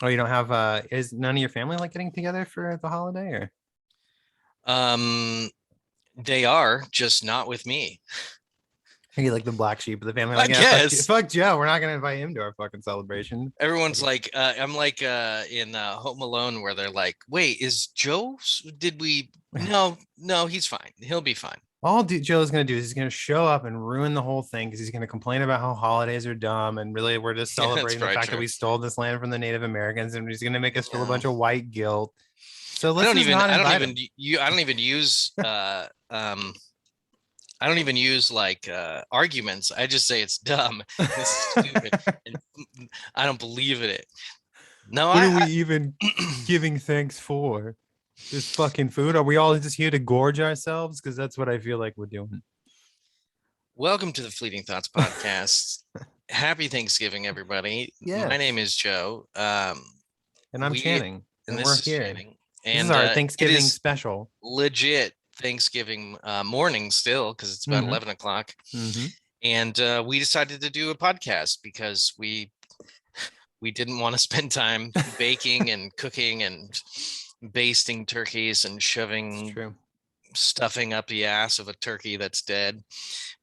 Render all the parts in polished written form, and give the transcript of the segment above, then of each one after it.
Oh, you don't have is none of your family like getting together for the holiday or Um, they are just not with me. are you like the black sheep of the family? I Like, yeah, guess fuck Joe. We're not gonna invite him to our fucking celebration. everyone's Like, like, I'm like in Home Alone where they're like, wait, is Joe? Did we? No, no, he's fine. He'll be fine. all Joe's gonna do is he's gonna show up and ruin the whole thing because he's gonna complain about how holidays are dumb and really we're just Yeah, that's celebrating the probably fact that true. we stole this land from the Native Americans and he's gonna make us feel a Yeah. bunch of white guilt. So let's just not I don't invite even him. you I don't even use I don't even use like arguments. I just say it's dumb. It's stupid, and I don't believe in it. No, What are we even giving thanks for? This fucking food? Are we all just here to gorge ourselves? Because that's what I feel like we're doing. welcome to the Fleeting Thoughts podcast. Happy Thanksgiving, everybody. My name Yes. is Joe. And I'm We Channing. and And this we're is here. Channing, This is and our it Thanksgiving is special. legit Thanksgiving morning still because it's about Mm-hmm. 11 o'clock, Mm-hmm. and we decided to do a podcast because we didn't want to spend time baking and cooking and basting turkeys and It's shoving true. stuffing up the ass of a turkey that's dead,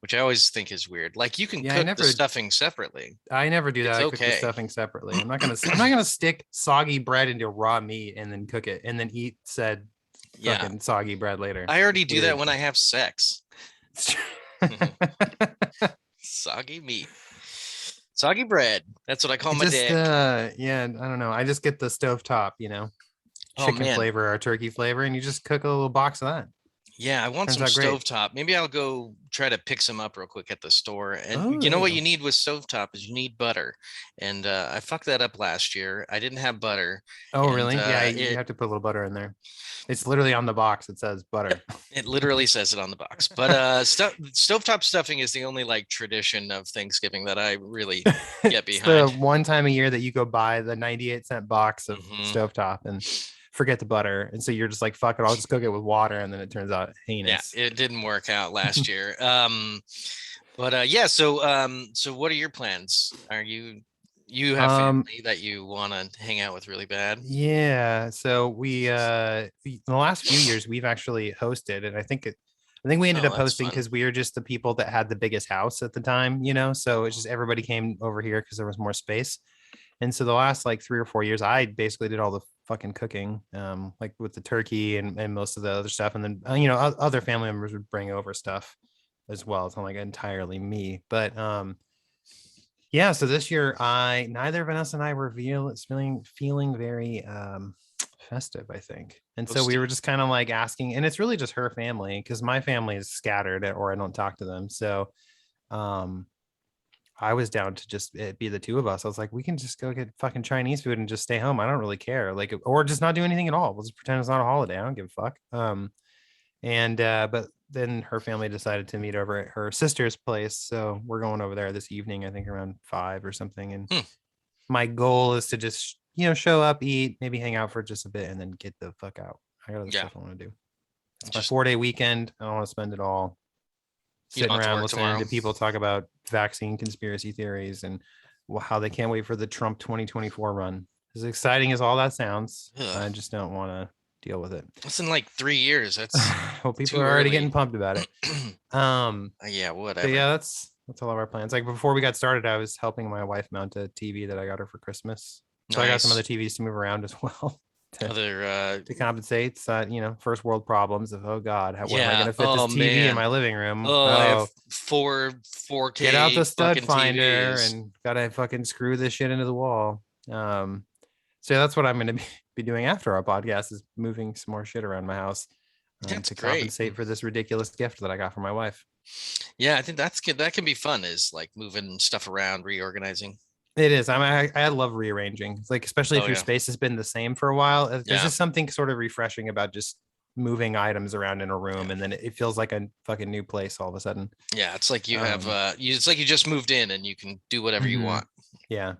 which I always think is weird. Like you can Yeah, cook the stuffing separately. I never do that. It's I cook the okay. stuffing separately. I'm not gonna stick soggy bread into raw meat and then cook it and then eat said Yeah. fucking soggy bread later. I It's already do that weird. when I have sex. Soggy meat. Soggy bread. That's what I call I my just dick. yeah, I don't know. I just get the stovetop, Oh chicken man. flavor or turkey flavor, and you just cook a little box of that. Yeah, I want Turns some out great. stovetop. Maybe I'll go try to pick some up real quick at the store. Oh, And you there know you what you go. need with stovetop is you need butter. And I fucked that up last year. I didn't have butter, Oh, and really? Yeah, you have to put a little butter in there. It's literally on the box. It says butter. it literally says it on the box. But stovetop stuffing is the only like tradition of Thanksgiving that I really get It's the behind. one time a year that you go buy the 98-cent box of Hmm. stovetop and forget the butter. And so you're just like, fuck it, I'll just cook it with water. And then it turns out Yeah, heinous. it didn't work out last year. But yeah, so what are your plans? Are you have um, family that you want to hang out with really bad? yeah. So in the last few years we've actually hosted, and I think we ended Oh, up that's hosting fun. because we were just the people that had the biggest house at the time. So it's just everybody came over here because there was more space. And so the last like 3 or 4 years, I basically did all the fucking cooking, like with the turkey and most of the other stuff. And then, other family members would bring over stuff as well. It's not like entirely me, but yeah. So this year, neither Vanessa and I were feeling very festive, I think. And so we were Hosty. just kind of like asking, and it's really just her family because my family is scattered or I don't talk to them. So, um, I was down to just it be the two of us. I was like, we can just go get fucking Chinese food and just stay home. I don't really care. Like, or just not do anything at all. We'll just pretend it's not a holiday. I don't give a fuck. And but then her family decided to meet over at her sister's place. So we're going over there this evening, I think around 5 or something. And Hmm, my goal is to just, show up, eat, maybe hang out for just a bit and then get the fuck out. I got other yeah, stuff I want to do. It's my just 4 day weekend. I don't want to spend it all you don't sitting have to around work listening tomorrow. to people talk about vaccine conspiracy theories and how they can't wait for the Trump 2024 run. As exciting as all that sounds, Ugh. I just don't want to deal with it. It's in like 3 years. That's Well, people too are already getting early. pumped about it. Yeah, So whatever. yeah, that's all of our plans. Like before we got started, I was helping my wife mount a TV that I got her for Christmas. So I got some other Nice. TVs to move around as well to Other to compensate. So, first world problems of oh god, what am I going yeah. to fit this Oh TV in man. my living room? Oh, I have Oh, four get out 4K the stud fucking finder TVs. and gotta fucking screw this shit into the wall. So that's what I'm going to be doing after our podcast is moving some more shit around my house That's to great. compensate for this ridiculous gift that I got from my wife. Yeah, I think that's good. That can be fun, is like moving stuff around, reorganizing. It is. I love rearranging. It's like, especially Oh if your yeah. space has been the same for a while. There's Yeah. just something sort of refreshing about just moving items around in a Yeah. room, and then it feels like a fucking new place all of a sudden. Yeah. It's like you have Um, it's like you just moved in and you can do whatever you mhm. want. Yeah,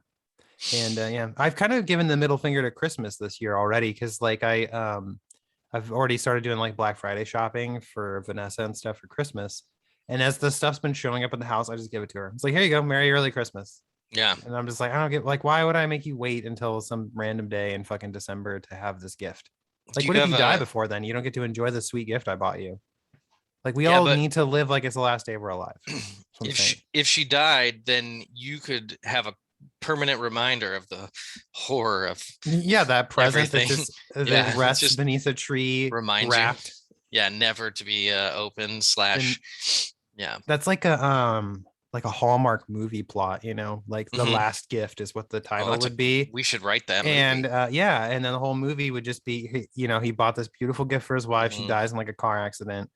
and yeah, I've kind of given the middle finger to Christmas this year already because like I've already started doing like Black Friday shopping for Vanessa and stuff for Christmas. And as the stuff's been showing up in the house, I just give it to her. It's like, here you go, Merry Early Christmas. Yeah. And I'm just like, I don't get, like, why would I make you wait until some random day in fucking December to have this gift? Do Like, you what if have you die a before then? You don't get to enjoy the sweet gift I bought you. Like, we yeah, all but need to live like it's the last day we're alive. That's what I'm saying. if she died, then you could have a permanent reminder of the horror of Yeah, that present that everything. just that Yeah, it's rests just beneath a tree, remind you. wrapped. Yeah, never to be open And slash. Yeah. that's like a Hallmark movie plot, like The Hmm. Last Gift is what the Oh, title would be. we should write that And movie. yeah, and then the whole movie would just be he bought this beautiful gift for his wife. She Hmm. dies in like a car accident.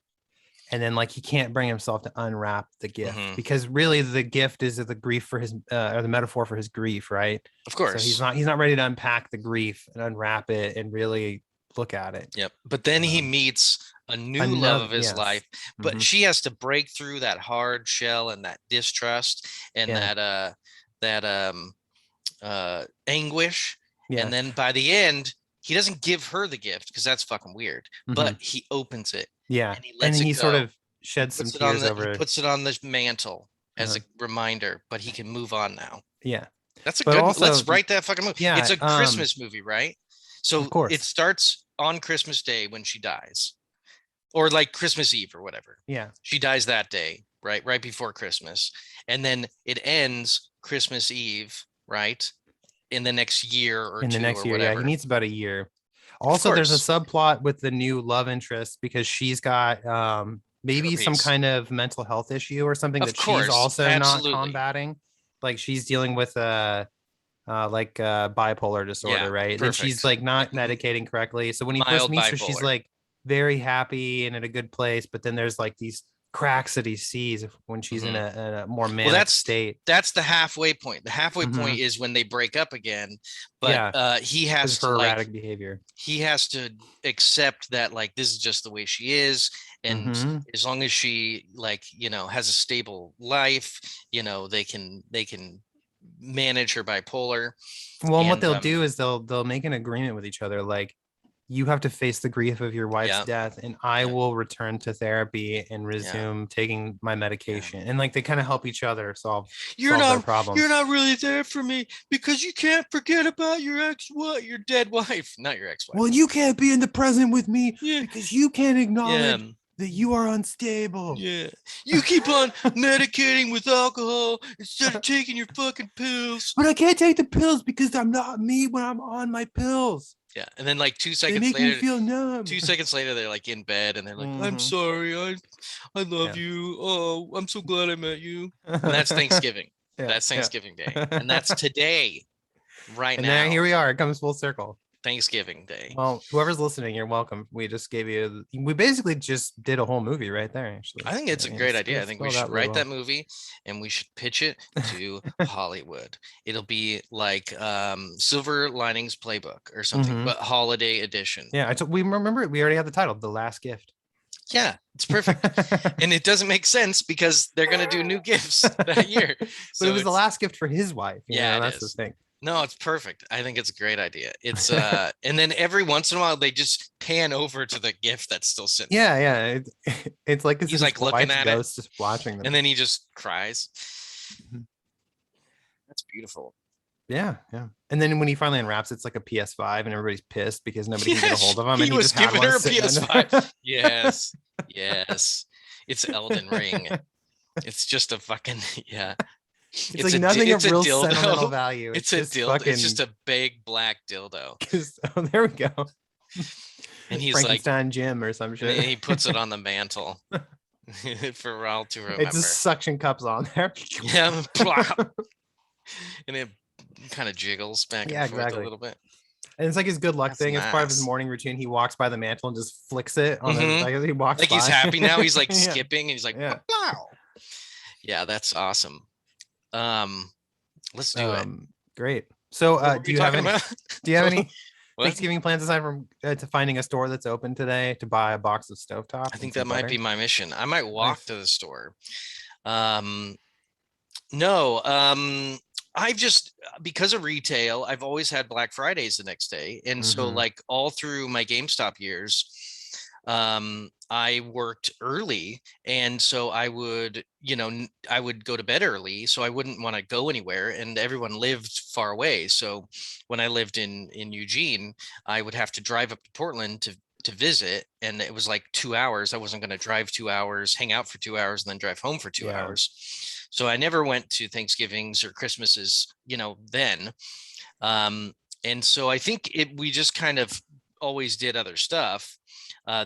And then like he can't bring himself to unwrap the gift Hmm. because really the gift is the grief for his or the metaphor for his grief, right? Of So he's course. not ready to unpack the grief and unwrap it and really look at it. Yep. But then he Um, meets a new love another of his yes. life, but Hmm. she has to break through that hard shell and that distrust and Yeah. that anguish. Yeah. And then by the end, he doesn't give her the gift because that's fucking weird, Hmm. but he opens it Yeah. and he And lets then it he sort go. of sheds some tears He over. puts it on the mantle as Uh, a reminder, but he can move on now. yeah. That's a But good, also, let's write that fucking movie. It's yeah, a Christmas movie, right? of So it course. starts on Christmas Day when she dies, or like Christmas Eve or whatever. Yeah. She dies that day, right? Right before Christmas. And then it ends Christmas Eve, right? In the next year or In the two next or year, yeah, he whatever. needs about a year. Of Also, there's a course. subplot with the new love interest because she's got maybe some Herpes. kind of mental health issue or something Of that she's course. also not Absolutely. combating. Like she's dealing with bipolar disorder, Yeah. right? And she's Perfect. like not medicating correctly. So when he first Mild meets her, she's bipolar. like very happy and in a good place, but then there's like these cracks that he sees when she's in Hmm. a more Well, manic state. that's the halfway point. The halfway Hmm. point is when they break up again, but Yeah, he because has of to her like erratic behavior. he has to accept that like this is just the way she is, and Hmm. as long as she like has a stable life, they can manage her bipolar. Well, and what And they'll do is they'll make an agreement with each other, like you have to face the grief of your wife's yeah, death, and I yeah, will return to therapy and yeah, resume taking my yeah. medication. And like they kind of help each other you're solve their not you're problems. not really there for me because you can't forget about your your dead wife, not your ex-wife. Well, you can't be in the present with me Yeah, because you can't yeah, acknowledge that you are unstable. yeah. You keep on medicating with alcohol instead of taking your fucking pills. But I can't take the pills because I'm not me when I'm on my pills. Yeah, and then like They make me feel numb. 2 seconds later, they're like in bed and they're like, "I'm Hmm. sorry, I love Yeah. you. Oh, I'm so glad I met you." And that's Thanksgiving. Yeah. That's Yeah. Thanksgiving Day, and that's today, right And then now, here we are. It comes full circle. Thanksgiving Day. Well, whoever's listening, you're welcome. We basically just did a whole movie right there, actually. I think I it's a mean, great idea. I it's think we spelled should out really write that well. movie and we should pitch it to Hollywood. It'll be like Silver Linings Playbook or something, Hmm. but holiday edition. Yeah, we remember we already had the title, The Last Gift. Yeah, it's perfect. And it doesn't make sense because they're going to do new gifts that year. But it So was the it's, last gift for his wife. yeah, it That's the is. thing. No, it's perfect. I think it's a great idea. It's and then every once in a while they just pan over to the gift that's still sitting there. Yeah, yeah. It's like this is He's his like looking wife's at it ghost just watching them. and then he just cries. Mhm. That's beautiful. Yeah, yeah. And then when he finally unwraps, it's like a PS5, and everybody's pissed because nobody can get a Yes, hold of him, he and he was just had giving one her a sitting under PS5. there. Yes. Yes. It's Elden Ring. It's just a fucking yeah. It's like nothing It's of a real sentimental dildo. value. It's It's a just dildo. It's just fucking. a big black dildo. Oh, there we go. And he's like, Frankenstein Jim or some and then shit. he puts it on the mantle for all to It's just remember. suction cups on there. Yeah. And it kind of jiggles back and Yeah, forth a exactly. little bit. And it's like his good luck That's thing. It's part of his nice. morning routine. He walks by the mantle and just flicks it on the Hmm. like as he walks Like he's by. happy now. He's like Yeah, skipping and he's like, yeah. wow. Yeah, that's awesome. Um, let's do it. Great. So, What were we talking about? do you have any What? Thanksgiving plans aside from to finding a store that's open today to buy a box of stovetop I and think some that might butter? be my mission. I might walk Nice. to the store. Um, no, I've just because of retail, I've always had Black Fridays the next day, and so Mm-hmm. like all through my GameStop years, I worked early, and so I would, I would go to bed early, so I wouldn't want to go anywhere, and everyone lived far away. So when I lived in Eugene, I would have to drive up to Portland to visit, and it was like 2 hours. I wasn't going to drive 2 hours, hang out for 2 hours, and then drive home for two Yeah. hours. So I never went to Thanksgivings or Christmases, then. Um, and so I think we just kind of always did other stuff.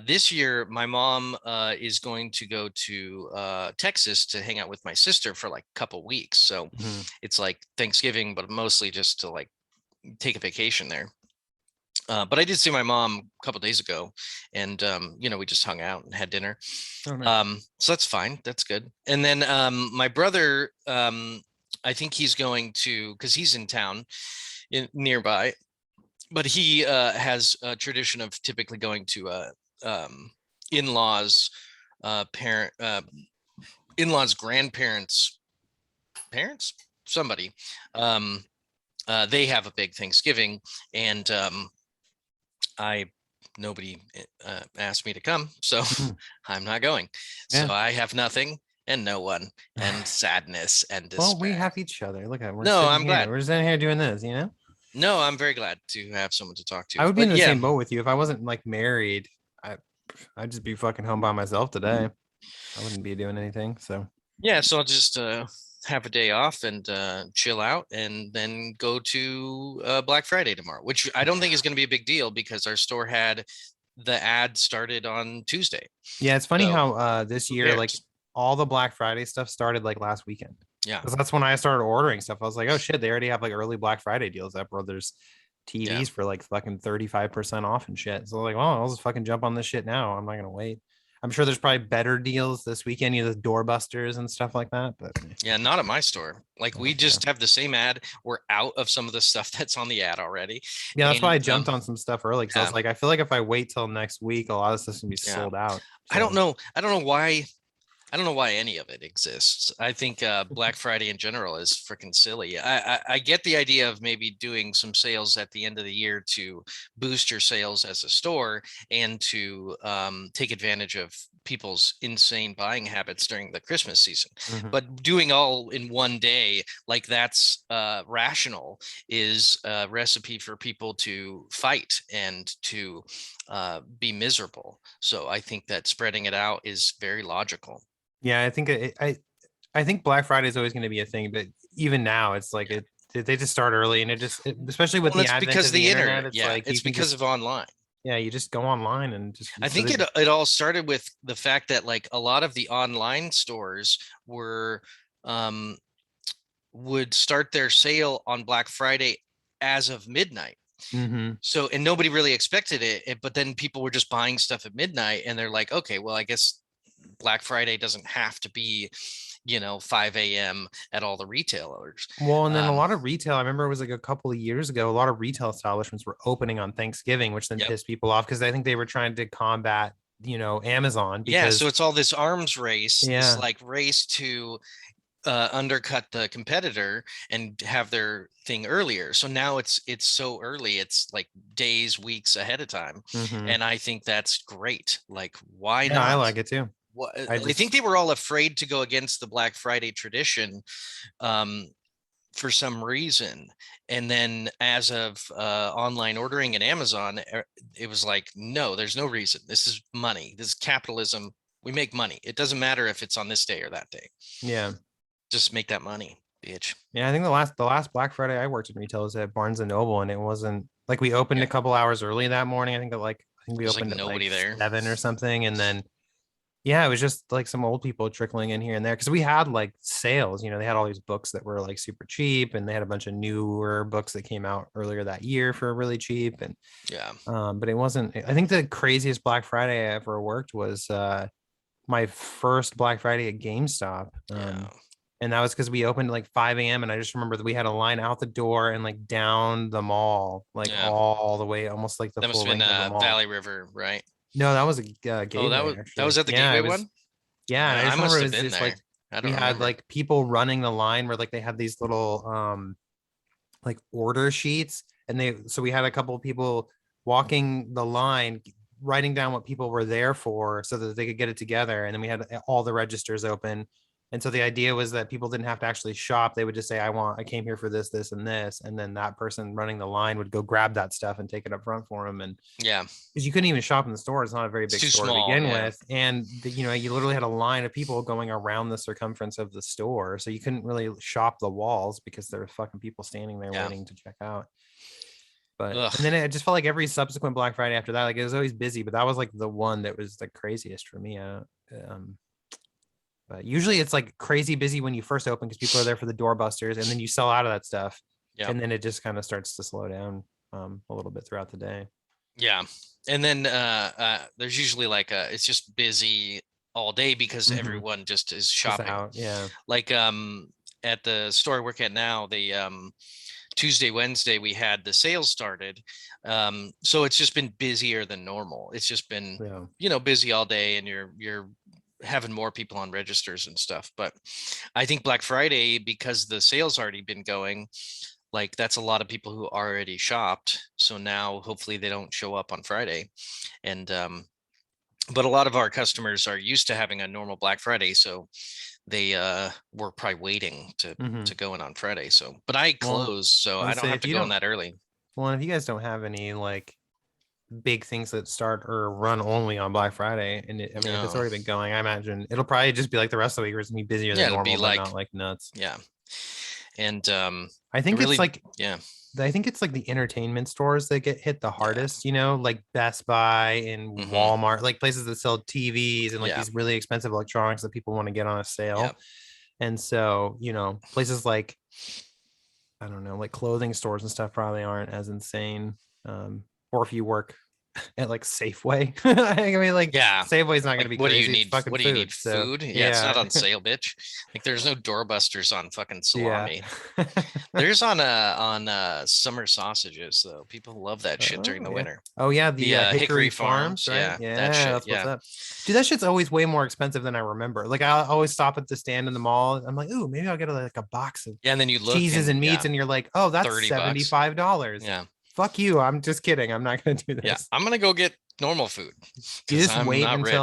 This year, my mom is going to go to Texas to hang out with my sister for like a couple weeks. So Mhm. it's like Thanksgiving, but mostly just to like take a vacation there. But I did see my mom a couple days ago, and we just hung out and had dinner. Oh, nice. So that's fine. That's good. And then my brother, I think he's going to, because he's in town nearby, but he has a tradition of typically going to in-laws, parent, in-laws, grandparents, parents, somebody. Um, they have a big Thanksgiving, and I nobody asked me to come, so Mhm. I'm not going. So Yeah. I have nothing and no one and sadness and Well, we despair. have each other. Look at, we're No, sitting I'm here. glad. We're sitting here doing this, you know? No, I'm very glad to have someone to talk to. I would be in But the yeah, same boat with you. If I wasn't like married, I I'd just be fucking home by myself today. I wouldn't be doing anything. So yeah. So I'll just have a day off and chill out, and then go to Black Friday tomorrow, which I don't think is going to be a big deal because our store had the ad started on Tuesday. yeah, it's funny So how this who year, like cares? all the Black Friday stuff started like last weekend. Yeah, Because that's when I started ordering stuff. I was like, oh shit, they already have like early Black Friday deals up where there's yeah. TVs for like fucking 35% off and shit. So like, well, I'll just fucking jump on this shit now. I'm not gonna wait. I'm sure there's probably better deals this weekend, the doorbusters and stuff like that. But Yeah, not at my store. Like we yeah. just have the same ad. We're out of some of the stuff that's on the ad already. Yeah, that's why And I jumped on some stuff early because I yeah, was like, I feel like if I wait till next week, a lot of stuff's gonna be yeah. sold out. I don't So know. I don't know why. I don't know why any of it exists. I think Black Friday in general is freaking silly. I get the idea of maybe doing some sales at the end of the year to boost your sales as a store and to take advantage of people's insane buying habits during the Christmas season. mhm. But doing all in one day, like that's rational, is a recipe for people to fight and to be miserable. So I think that spreading it out is very logical. Yeah, I think I think Black Friday is always going to be a thing, but even now, it's like Yeah. they just start early, and especially with Well, the it's advent because of the the internet, internet. it's Yeah, like you it's can because just of online. yeah, you just go online and just I so think they it all started with the fact that like a lot of the online stores were um would start their sale on Black Friday as of midnight. hmm So and nobody really expected it, but then people were just buying stuff at midnight and they're like, okay, well, I guess Black Friday doesn't have to be, 5 a.m. at all the retailers. Well, and then a Um, lot of retail, I remember it was like a couple of years ago, a lot of retail establishments were opening on Thanksgiving, which then yep. pissed people off because I think they were trying to combat, Amazon Yeah, so because it's all this arms race, this yeah. like race to undercut the competitor and have their thing earlier. So now it's so early, it's like days, weeks ahead of time, hmm and I think that's great. Like, why Yeah, I not? like it too. What I I think just they were all afraid to go against the Black Friday tradition, um, for some reason. And then as of online ordering and Amazon, it was like, no, there's no reason. This is money. This is capitalism. We make money. It doesn't matter if it's on this day or that day. yeah. Just make that money, bitch. Yeah, I think the last Black Friday I worked in retail was at Barnes and Noble, and it wasn't like we opened Yeah. a couple hours early that morning. I think we There's like opened at like nobody there. 7 or something, and then yeah, it was just like some old people trickling in here and there because we had like sales. They had all these books that were like super cheap, and they had a bunch of newer books that came out earlier that year for really cheap. And Yeah. but it wasn't. I think the craziest Black Friday I ever worked was my first Black Friday at GameStop. Yeah. And that was because we opened at like 5 a.m. And I just remember that we had a line out the door and like down the mall, like Yeah. all the way, almost like the That must full have been length of the mall. Valley River, right? No, that was a Oh, that gateway was that was actually. at the Yeah, Gateway it was. one. Yeah, and I I just remember must it have was been just like there. I we don't had remember. like people running the line where like they had these little like order sheets, and we had a couple of people walking the line writing down what people were there for so that they could get it together. And then we had all the registers open. And so the idea was that people didn't have to actually shop. They would just say, I came here for this, this, and this. And then that person running the line would go grab that stuff and take it up front for them. And Yeah. because you couldn't even shop in the store. It's not a very It's big too store to small. begin Yeah. with. And you literally had a line of people going around the circumference of the store. So you couldn't really shop the walls because there were fucking people standing there Yeah. waiting to check out. But Ugh. and then it just felt like every subsequent Black Friday after that, like it was always busy, but that was like the one that was the craziest for me. But usually it's like crazy busy when you first open because people are there for the doorbusters, and then you sell out of that stuff, Yeah. and then it just kind of starts to slow down a little bit throughout the day. Yeah. And then there's usually like it's just busy all day because everyone just is Just shopping. out, yeah. Like at the store I work at now, the Tuesday, Wednesday, we had the sales started. So it's just been busier than normal. It's just been, Yeah. busy all day, and you're having more people on registers and stuff. But I think Black Friday, because the sales already been going, like that's a lot of people who already shopped. So now hopefully they don't show up on Friday. And but a lot of our customers are used to having a normal Black Friday. So they were probably waiting to go in on Friday. So but I Well, close, so I I would don't say have if to you go in don't, that early. well, if you guys don't have any like big things that start or run only on Black Friday, and I mean, if it's No. already been going, I imagine it'll probably just be like the rest of the week, where it's gonna be busier Yeah, than it'll be normal, but like, not like nuts. yeah. And I think it's really, like yeah. I think it's like the entertainment stores that get hit the Yeah. hardest, like Best Buy and Hmm. Walmart, like places that sell TVs and like Yeah. these really expensive electronics that people want to get on a Yeah. sale. And so, places like, I don't know, like clothing stores and stuff probably aren't as insane. Or if you work at like Safeway, I mean, like Yeah. Safeway's not going to Like, be what do you crazy. It's need? fucking What do you need? food. So, Food? Yeah, it's not yeah. on sale, bitch. Like, there's no doorbusters on fucking Yeah. salami. There's on summer sausages though. People love that shit during Oh the yeah. winter. Oh yeah, The the Hickory Hickory Farms, Farms, right? yeah, that Yeah, shit. that's what's Yeah, up. Dude, that shit's always way more expensive than I remember. Like I always stop at the stand in the mall. I'm like, ooh, maybe I'll get like a box of yeah. And then you look, cheeses and and meats, yeah, and you're like, oh, that's $30. $75. Yeah, Fuck you. I'm just kidding. I'm not gonna do yeah. this. I'm gonna go get normal food You because just I'm wait not rich.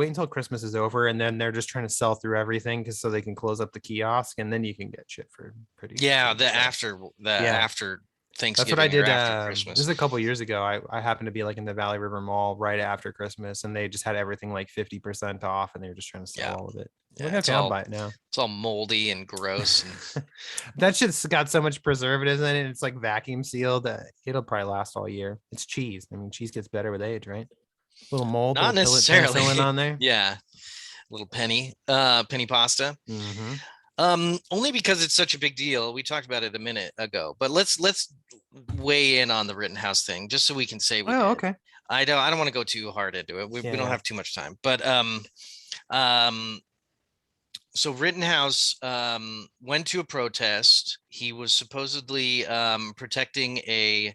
until Christmas is over, and then they're just trying to sell through everything because so they can close up the kiosk, and then you can get shit for pretty Yeah, good stuff. the Yeah. after That's what I Thanksgiving or did. after This is Christmas. a couple years ago. I happened to be like in the Valley River Mall right after Christmas, and they just had everything like 50% off, and they were just trying to sell Yeah, all of it. I'm like, yeah. okay, I'll buy it now. It's all moldy and gross, and That shit's got so much preservatives in it. It's like vacuum sealed. It'll probably last all year. It's cheese. I mean, cheese gets better with age, right? Little mold, not little necessarily. penicillin on there. Yeah, little penny pasta. Mm-hmm. Only because it's such a big deal. We talked about it a minute ago, but let's weigh in on the Rittenhouse thing just so we can say we Oh, did. okay. I don't want to go too hard into it. We Yeah, don't yeah. have too much time, but um so Rittenhouse went to a protest. He was supposedly protecting a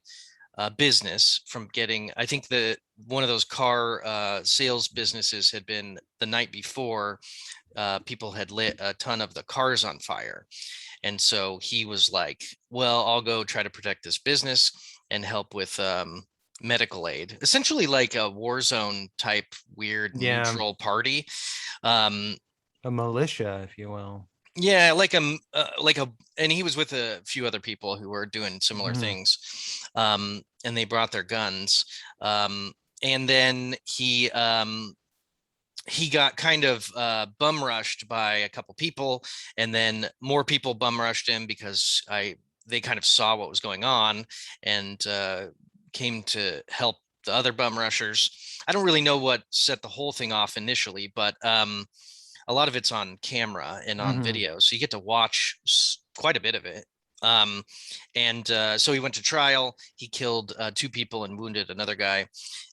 business from getting, I think the one of those car sales businesses had been the night before, people had lit a ton of the cars on fire. And so he was like, well, I'll go try to protect this business and help with medical aid, essentially like a war zone type weird Yeah, neutral party. Um, a militia, if you will. yeah, like a, and he was with a few other people who were doing similar Mm-hmm. things, and they brought their guns, and then he got kind of bum rushed by a couple people, and then more people bum rushed him because they kind of saw what was going on and came to help the other bum rushers. I don't really know what set the whole thing off initially, but a lot of it's on camera and on Mm-hmm. video, so you get to watch quite a bit of it. Um, and so he went to trial. He killed two people and wounded another guy,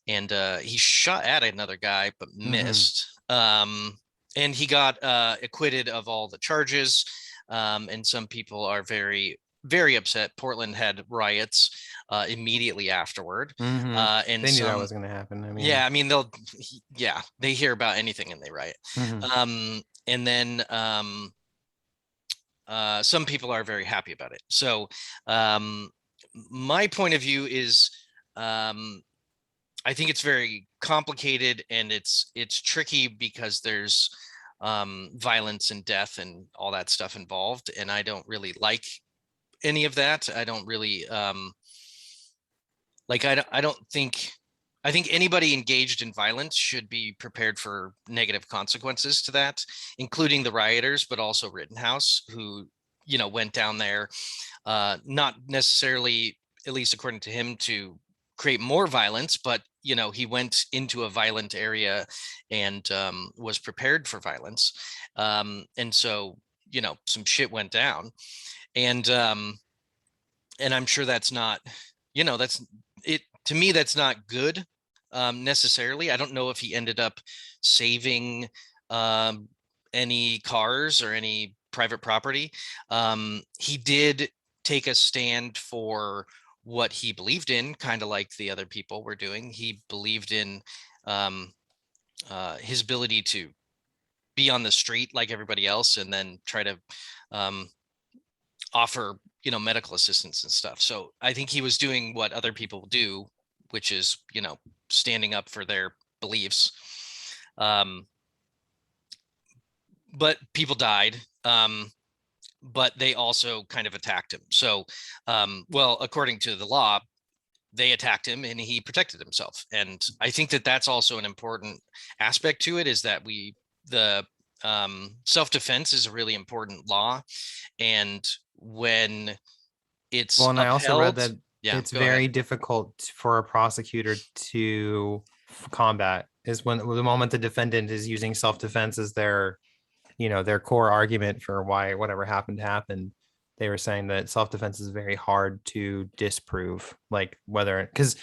and he shot at another guy but Mm-hmm. missed. And he got acquitted of all the charges. And some people are very, very upset. Portland had riots immediately afterward, Mm-hmm. and They knew that some, was gonna happen. I mean, yeah, I mean yeah, they hear about anything and they riot. mm-hmm. And then some people are very happy about it. So my point of view is, um, I think it's very complicated, and it's tricky because there's violence and death and all that stuff involved, and I don't really like any of that. I don't really like I don't think I think anybody engaged in violence should be prepared for negative consequences to that, including the rioters, but also Rittenhouse, who, went down there, not necessarily, at least according to him, to create more violence, but he went into a violent area and was prepared for violence, and so some shit went down, and I'm sure that's not, that's it. To me, that's not good, necessarily. I don't know if he ended up saving um, any cars or any private property. He did take a stand for what he believed in, kind of like the other people were doing. He believed in um, his ability to be on the street like everybody else, and then try to um, offer medical assistance and stuff. So I think he was doing what other people do, which is standing up for their beliefs. um but people died, but they also kind of attacked him. So well, according to the law, they attacked him and he protected himself, and I think that that's also an important aspect to it, is that the self-defense is a really important law, and when it's Well, and I also read upheld. that Yeah, it's go ahead. very difficult for a prosecutor to combat is when the moment the defendant is using self-defense as their, their core argument for why whatever happened. They were saying that self-defense is very hard to disprove, like whether because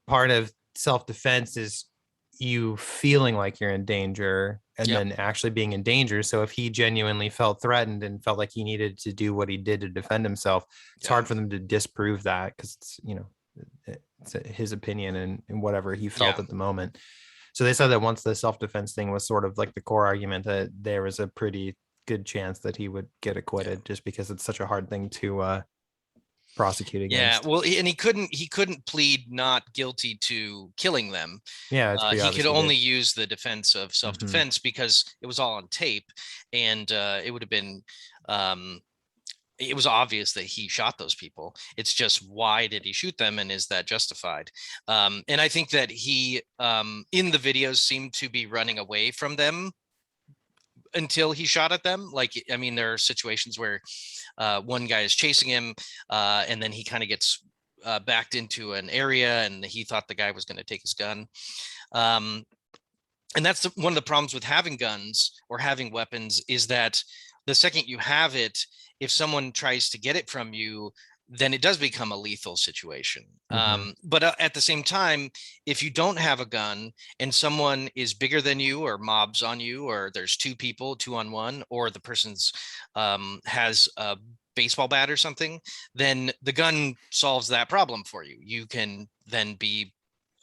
part of self-defense is you feeling like you're in danger and Yep. then actually being in danger. So if he genuinely felt threatened and felt like he needed to do what he did to defend himself, it's Yeah. hard for them to disprove that because it's, it's his opinion and whatever he felt Yeah. at the moment. So they said that once the self-defense thing was sort of like the core argument, that there was a pretty good chance that he would get Yeah. acquitted just because it's such a hard thing to prosecute Yeah. against. Well, and he couldn't plead not guilty to killing them. Yeah, it's pretty He obvious could he did. only use the defense of Mm-hmm. self-defense because it was all on tape, and it would have been. Um, it was obvious that he shot those people. It's just, why did he shoot them, and is that justified? And I think that he, in the videos, seemed to be running away from them until he shot at them. Like, I mean, there are situations where one guy is chasing him, and then he kind of gets backed into an area, and he thought the guy was going to take his gun. Um, and that's one of the problems with having guns or having weapons, is that the second you have it, if someone tries to get it from you, then it does become a lethal situation. Mm-hmm. But at the same time, if you don't have a gun and someone is bigger than you, or mobs on you, or there's two people, 2-on-1, or the person's has a baseball bat or something, then the gun solves that problem for you. You can then be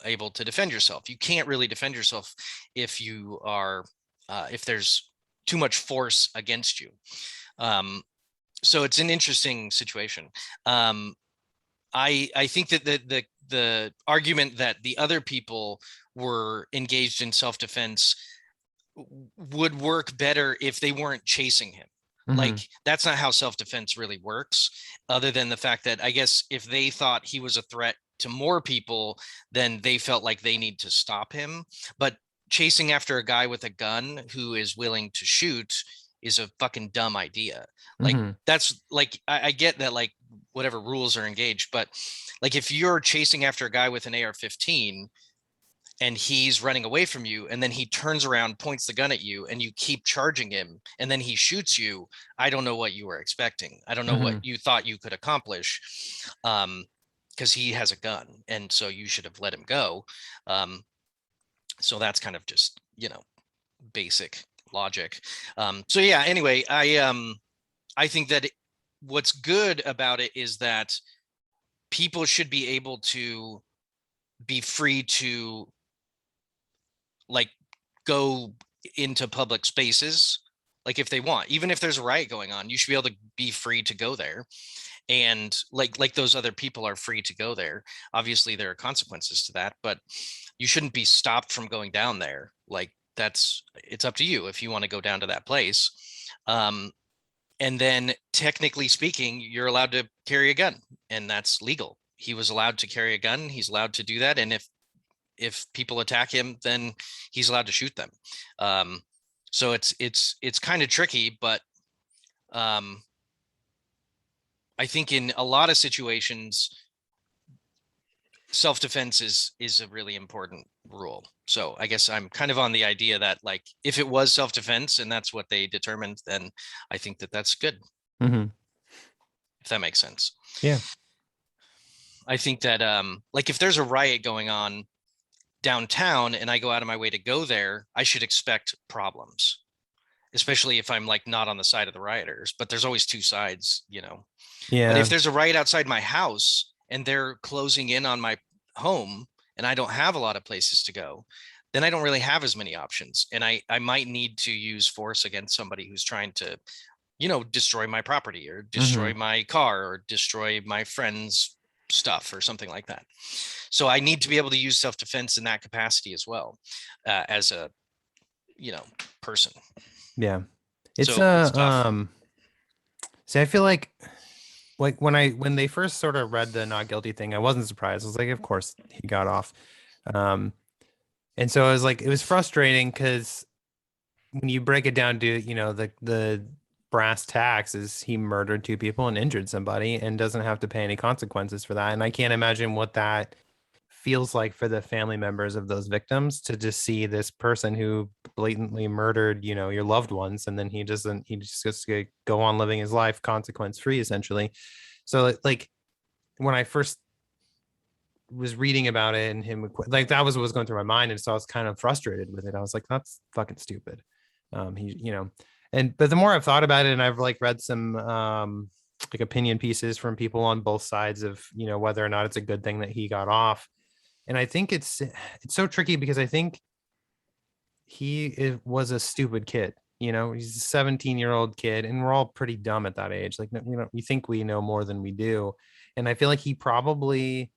able to defend yourself. You can't really defend yourself if you are if there's too much force against you. Um, so it's an interesting situation. Um, I think that the argument that the other people were engaged in self defense would work better if they weren't chasing him. Like, Mm-hmm. that's not how self defense really works, other than the fact that, I guess, if they thought he was a threat to more people, then they felt like they need to stop him. But chasing after a guy with a gun who is willing to shoot is a fucking dumb idea. Like, Mm-hmm. that's like, I get that, like, whatever rules are engaged, but like, if you're chasing after a guy with an AR-15 and he's running away from you, and then he turns around, points the gun at you, and you keep charging him, and then he shoots you, I don't know what you were expecting. I don't know what Mm-hmm. you thought you could accomplish, because he has a gun, and so you should have let him go. um, so that's kind of just, basic logic. So yeah, anyway, I think that what's good about it is that people should be able to be free to, like, go into public spaces, like, if they want, even if there's a riot going on, you should be able to be free to go there. and like those other people are free to go there. Obviously there are consequences to that, but you shouldn't be stopped from going down there. Like, that's, it's up to you if you want to go down to that place. um and then technically speaking, you're allowed to carry a gun, and that's legal. He was allowed to carry a gun, he's allowed to do that, and if people attack him, then he's allowed to shoot them. um so it's kind of tricky, but um I think in a lot of situations, self-defense is a really important rule. So I guess I'm kind of on the idea that, like, if it was self-defense and that's what they determined, then I think that that's good, Hmm. if that makes sense. Yeah. I think that like if there's a riot going on downtown and I go out of my way to go there, I should expect problems, especially if I'm like not on the side of the rioters, but there's always two sides, you know. But if Yeah. there's a riot outside my house and they're closing in on my home and I don't have a lot of places to go, then I don't really have as many options. And I might need to use force against somebody who's trying to, you know, destroy my property or Hmm. destroy my car or destroy my friend's stuff or something like that. So I need to be able to use self-defense in that capacity as well, as a, you know, person. Yeah. It's So it's tough. see, I feel like when they first sort of read the not guilty thing, I wasn't surprised. I was like, of course he got off. Um, and so I was like, it was frustrating because when you break it down to, the brass tacks is he murdered two people and injured somebody and doesn't have to pay any consequences for that. And I can't imagine what that feels like for the family members of those victims to just see this person who blatantly murdered, your loved ones, and then he just gets to go on living his life consequence free essentially. So like when I first was reading about it and him like that was what was going through my mind, and so I was kind of frustrated with it. I was like, that's fucking stupid. He, and but the more I've thought about it, and I've like read some like opinion pieces from people on both sides of whether or not it's a good thing that he got off. And I think it's so tricky because I think was a stupid kid. He's a 17-year-old kid, and we're all pretty dumb at that age. Like, we think we know more than we do. And I feel like he probably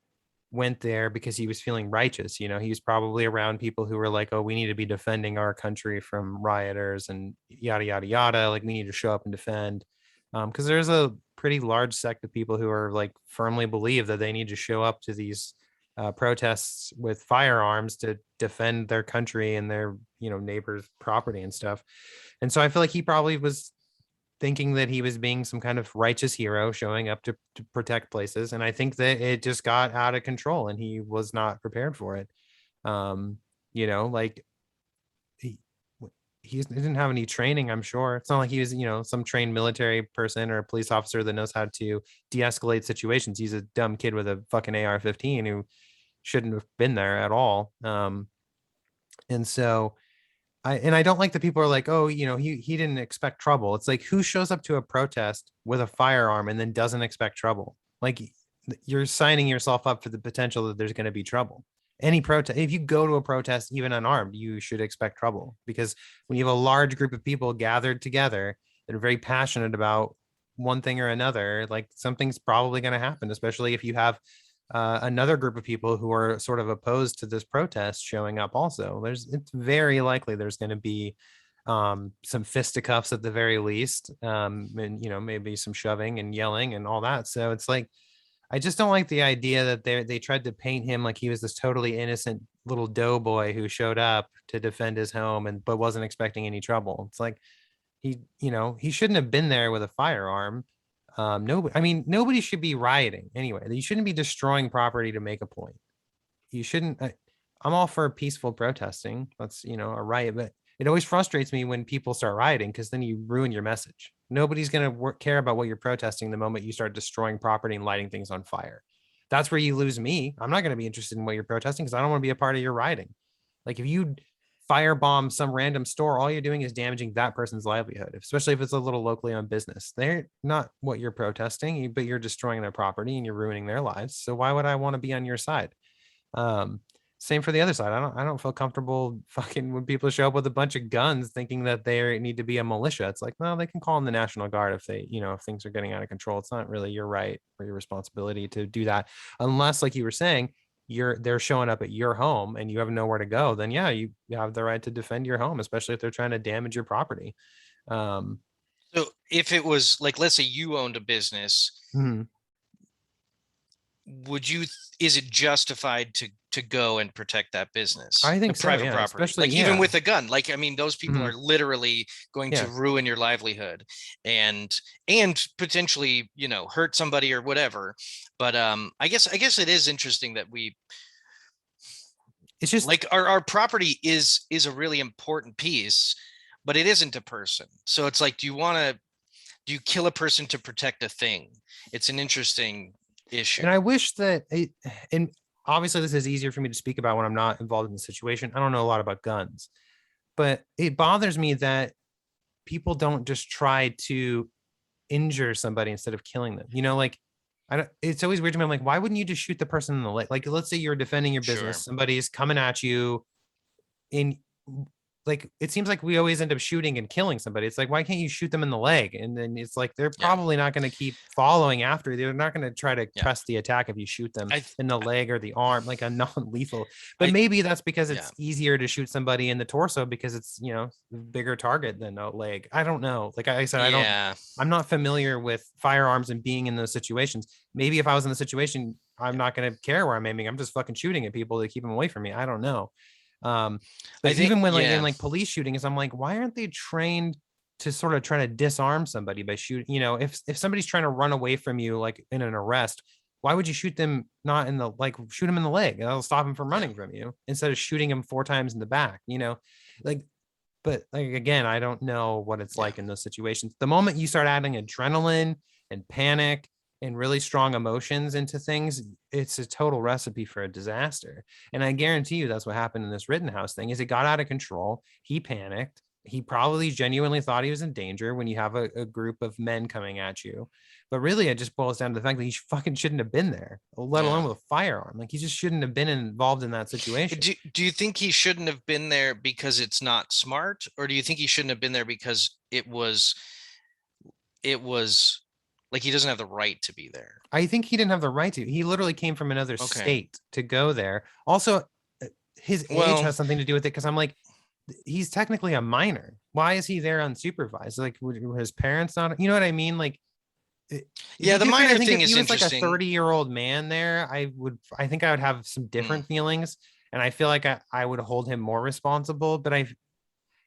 went there because he was feeling righteous. He was probably around people who were like, oh, we need to be defending our country from rioters and yada, yada, yada. Like, we need to show up and defend. Because there's a pretty large sect of people who are like firmly believe that they need to show up to these protests with firearms to defend their country and their neighbors' property and stuff. And so I feel like he probably was thinking that he was being some kind of righteous hero showing up to protect places. And I think that it just got out of control and he was not prepared for it. Like he, he didn't have any training, I'm sure. It's not like he was, some trained military person or a police officer that knows how to de-escalate situations. He's a dumb kid with a fucking AR-15 who shouldn't have been there at all. And so I don't like that people are like, oh, he didn't expect trouble. It's like, who shows up to a protest with a firearm and then doesn't expect trouble? Like, you're signing yourself up for the potential that there's going to be trouble. Any protest, if you go to a protest even unarmed, you should expect trouble, because when you have a large group of people gathered together that are very passionate about one thing or another, like, something's probably going to happen, especially if you have another group of people who are sort of opposed to this protest showing up also. It's very likely there's going to be some fisticuffs at the very least, and maybe some shoving and yelling and all that. So it's like, I just don't like the idea that they tried to paint him like he was this totally innocent little doughboy who showed up to defend his home and but wasn't expecting any trouble. It's like, he shouldn't have been there with a firearm. Nobody, I mean, nobody should be rioting anyway. You shouldn't be destroying property to make a point. You shouldn't. I'm all for peaceful protesting. That's, a riot, but it always frustrates me when people start rioting because then you ruin your message. Nobody's going to care about what you're protesting the moment you start destroying property and lighting things on fire. That's where you lose me. I'm not going to be interested in what you're protesting because I don't want to be a part of your rioting. Like, if you firebomb some random store, all you're doing is damaging that person's livelihood, especially if it's a little locally owned business. They're not what you're protesting, but you're destroying their property and you're ruining their lives. So why would I want to be on your side? Um, Same for the other side. I don't feel comfortable fucking when people show up with a bunch of guns thinking that they need to be a militia. It's like, no, they can call in the National Guard if they, if things are getting out of control. It's not really your right or your responsibility to do that. Unless, like you were saying, they're showing up at your home and you have nowhere to go, then yeah, you have the right to defend your home, especially if they're trying to damage your property. Um, So if it was like, let's say you owned a business, mhm. would you, is it justified to go and protect that I business, the think so, private yeah, property, especially, like even yeah. with a gun? Like, I mean, those people are Mhm. literally going to Yeah. ruin your livelihood and potentially, hurt somebody or whatever. But I guess it is interesting that we, It's just, like, our property is a really important piece, but it isn't a person. So it's like, do you kill a person to protect a thing? It's an interesting issue. and I wish that and obviously this is easier for me to speak about when I'm not involved in the situation. I don't know a lot about guns, but it bothers me that people don't just try to injure somebody instead of killing them. Like, I don't, it's always weird to me. I'm like, why wouldn't you just shoot the person in the leg? Like, let's say you're defending your business, Sure. somebody's coming at you in, like, it seems like we always end up shooting and killing somebody. It's like, why can't you shoot them in the leg? And then it's like they're Yeah. probably not going to keep following after you. They're not going to try to Yeah. press the attack if you shoot them I in the leg or the arm, like a non-lethal. But I maybe that's because yeah. it's easier to shoot somebody in the torso because it's, a bigger target than a leg. I don't know. Like I said, Yeah. I'm not familiar with firearms and being in those situations. Maybe if I was in the situation, I'm Yeah. not going to care where I'm aiming. I'm just fucking shooting at people to keep them away from me. I don't know. Um, I but think even when like in yeah. like police shootings, I'm like, why aren't they trained to sort of try to disarm somebody by shooting? If somebody's trying to run away from you, like in an arrest, why would you shoot them not in the like shoot them in the leg? That'll stop him from Yeah. running from you instead of shooting him 4 times in the back, like. But like again, I don't know what it's Yeah. like in those situations. The moment you start adding adrenaline and panic and really strong emotions into things, it's a total recipe for a disaster. And I guarantee you that's what happened in this Rittenhouse thing is it got out of control. He panicked. He probably genuinely thought he was in danger when you have a group of men coming at you. But really, it just boils down to the fact that he fucking shouldn't have been there, let Yeah. alone with a firearm. Like he just shouldn't have been involved in that situation. Do you think he shouldn't have been there because it's not smart, or do you think he shouldn't have been there because it was like he doesn't have the right to be there? I think he didn't have the right to. He literally came from another Okay. state to go there. Also, his age Well, has something to do with it because I'm like, he's technically a minor. Why is he there unsupervised? Like, were his parents not? You know what I mean? Like, it'd yeah, be the different. I minor think thing if he is was like a interesting. 30-year-old man there, I think I would have some Mm, different feelings. And I feel like I would hold him more responsible.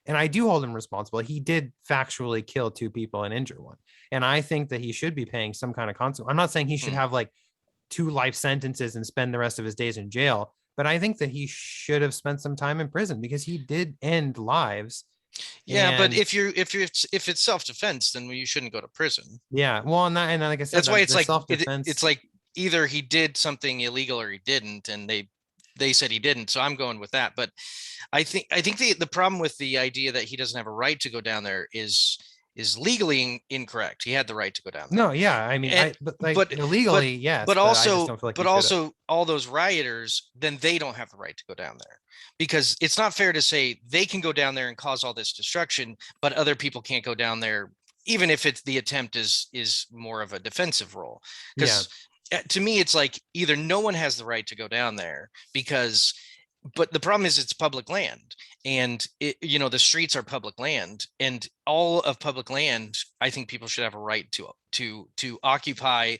And I do hold him responsible. He did factually kill 2 people and injure one. And I think that he should be paying some kind of consequence. I'm not saying he should mm. have like 2 life sentences and spend the rest of his days in jail, but I think that he should have spent some time in prison because he did end lives. Yeah, but And if it's self-defense, then you shouldn't go to prison. yeah, well, and like I said, That's why that it's the like self it's defense. like either he did something illegal or he didn't, and they said he didn't, so I'm going with that. But I think the problem with the idea that he doesn't have a right to go down there is legally incorrect. He had the right to go down there. No, yeah, I mean, And but like but but illegally, yes, but but I just also don't feel like but he should have. also all those rioters, then they don't have the right to go down there, because it's not fair to say they can go down there and cause all this destruction, but other people can't go down there, even if it's the attempt is more of a defensive role. Yeah, Because to me, it's like either no one has the right to go down there because, but the problem is it's public land, and the streets are public land, and all of public land, I think people should have a right to occupy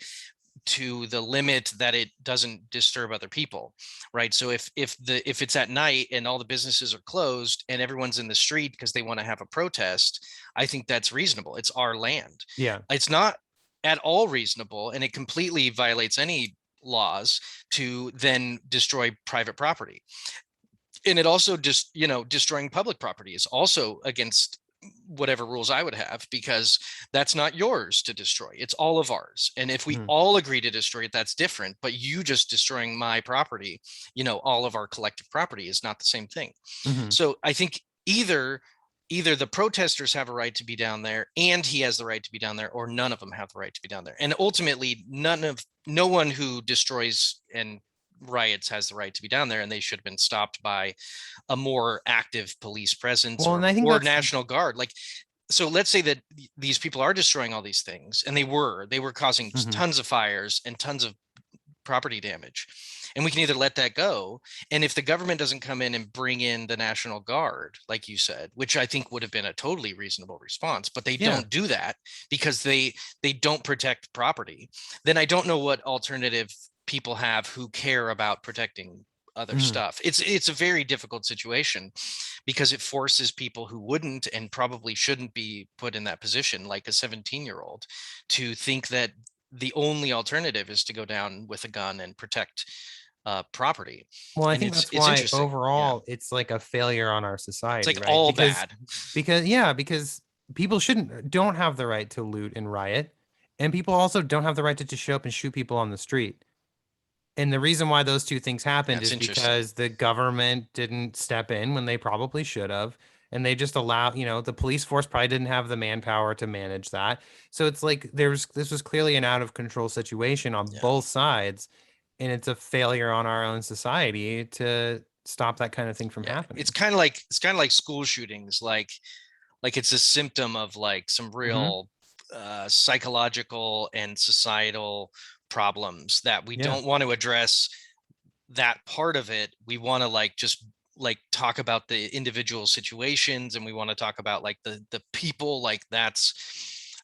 to the limit that it doesn't disturb other people, right? So if it's at night and all the businesses are closed and everyone's in the street because they want to have a protest, I think that's reasonable. It's our land. yeah, It's not at all reasonable, and it completely violates any laws to then destroy private property. And it also just, destroying public property is also against whatever rules I would have, because that's not yours to destroy. It's all of ours. And if we mhm, all agree to destroy it, that's different. But you just destroying my property, all of our collective property, is not the same thing. mhm, So I think either the protesters have a right to be down there and he has the right to be down there, or none of them have the right to be down there. And ultimately, no one who destroys and riots has the right to be down there, and they should have been stopped by a more active police presence Well, and or I think that's National Guard. Like, so let's say that these people are destroying all these things, and they were causing mhm. tons of fires and tons of property damage, and we can either let that go, and if the government doesn't come in and bring in the National Guard, like you said, which I think would have been a totally reasonable response, but they Yeah. don't do that because they don't protect property, then I don't know what alternative people have who care about protecting other Mhm. stuff. It's a very difficult situation because it forces people who wouldn't and probably shouldn't be put in that position, like a 17-year-old, to think that the only alternative is to go down with a gun and protect property. Well, I And think it's that's it's why interesting. Yeah, overall it's like a failure on our it's society, like right? all bad. Because people don't have the right to loot and riot, and people also don't have the right to just show up and shoot people on the street. And the reason why those two things happened That's is interesting. because the government didn't step in when they probably should have. And they just allow, the police force probably didn't have the manpower to manage that. So it's like this was clearly an out of control situation on Yeah, both sides. And it's a failure on our own society to stop that kind of thing from yeah. It's happening. kind of like school shootings. Like it's a symptom of like some Hmm. real psychological and societal problems that we Yeah. don't want to address that part of it. We want to like just like talk about the individual situations, and we want to talk about like the people, like that's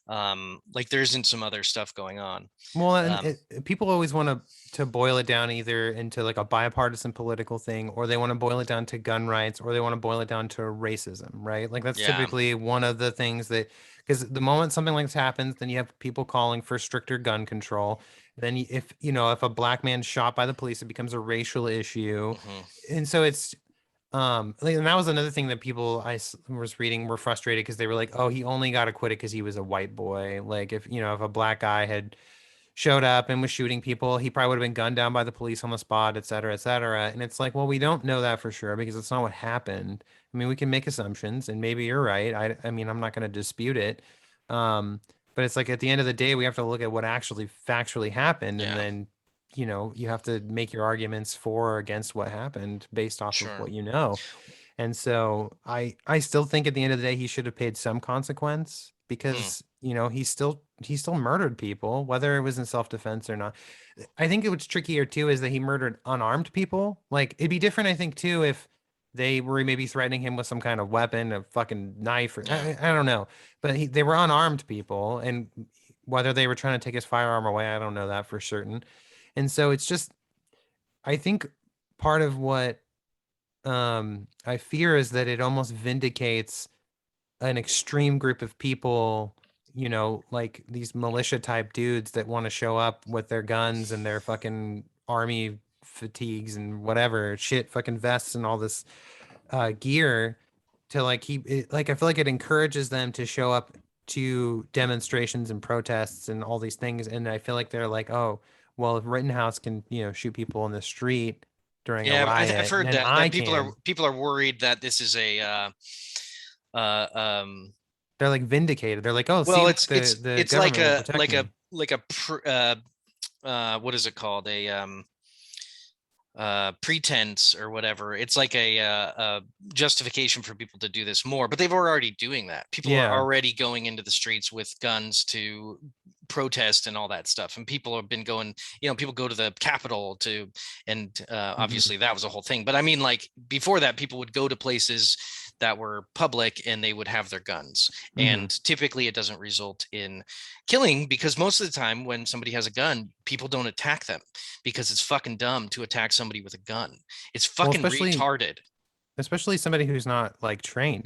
like there isn't some other stuff going on. Well, and um people always want to boil it down either into like a bipartisan political thing, or they want to boil it down to gun rights, or they want to boil it down to racism, right? Like that's yeah, typically one of the things that, because the moment something like this happens, then you have people calling for stricter gun control. Then if a black man's shot by the police, it becomes a racial issue, hmm, and so it's like, and that was another thing that people was reading were frustrated because they were like, oh, he only got acquitted because he was a white boy. Like if a black guy had showed up and was shooting people, he probably would have been gunned down by the police on the spot, et cetera, et cetera. And it's like, well, we don't know that for sure because it's not what happened. I mean, we can make assumptions, and maybe you're right. I mean, I'm not going to dispute it. Um, but it's like at the end of the day, we have to look at what actually factually happened, and yeah, then you have to make your arguments for or against what happened based off of sure, what you know. And so I still think at the end of the day he should have paid some consequence hmm. because he still murdered people, whether it was in self-defense or not. I think what's trickier too is that he murdered unarmed people. Like it'd be different, I think, too, if they were maybe threatening him with some kind of weapon, a fucking knife, or Yeah, I don't know. But they were unarmed people, and whether they were trying to take his firearm away, I don't know that for certain. And so it's just I think part of what I fear is that it almost vindicates an extreme group of people, like these militia type dudes that want to show up with their guns and their fucking army fatigues and whatever shit, fucking vests and all this gear to like keep it. Like I feel like it encourages them to show up to demonstrations and protests and all these things, and I feel like they're like, oh, well, if Rittenhouse can, shoot people in the street during a yeah. I've riot, heard then that I people are can. worried that this is a uh um They're like vindicated. They're like, oh, see, well, look, the it's government will protect me. like a what is it called, a pretense or whatever. It's like a justification for people to do this more, but they've already doing that. People are Yeah. already going into the streets with guns to protest and all that stuff, and people have been going, people go to the Capitol to, and Hmm. obviously that was a whole thing, but I mean, like before that, people would go to places that were public and they would have their guns, Hmm. and typically it doesn't result in killing, because most of the time when somebody has a gun, people don't attack them because it's fucking dumb to attack somebody with a gun. It's Well, fucking retarded. especially somebody who's not like trained,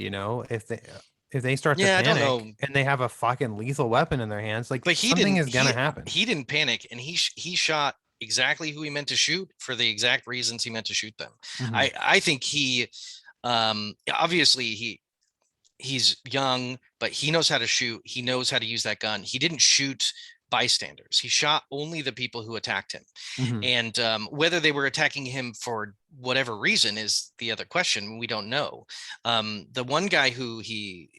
if they start to Yeah, I don't know, panic and they have a fucking lethal weapon in their hands, like but something is gonna happen. he didn't panic, and he shot exactly who he meant to shoot for the exact reasons he meant to shoot them. Hmm. I think he obviously he's young, but he knows how to shoot. He knows how to use that gun. He didn't shoot bystanders. He shot only the people who attacked him. Hmm. And whether they were attacking him for whatever reason is the other question. We don't know. The one guy who he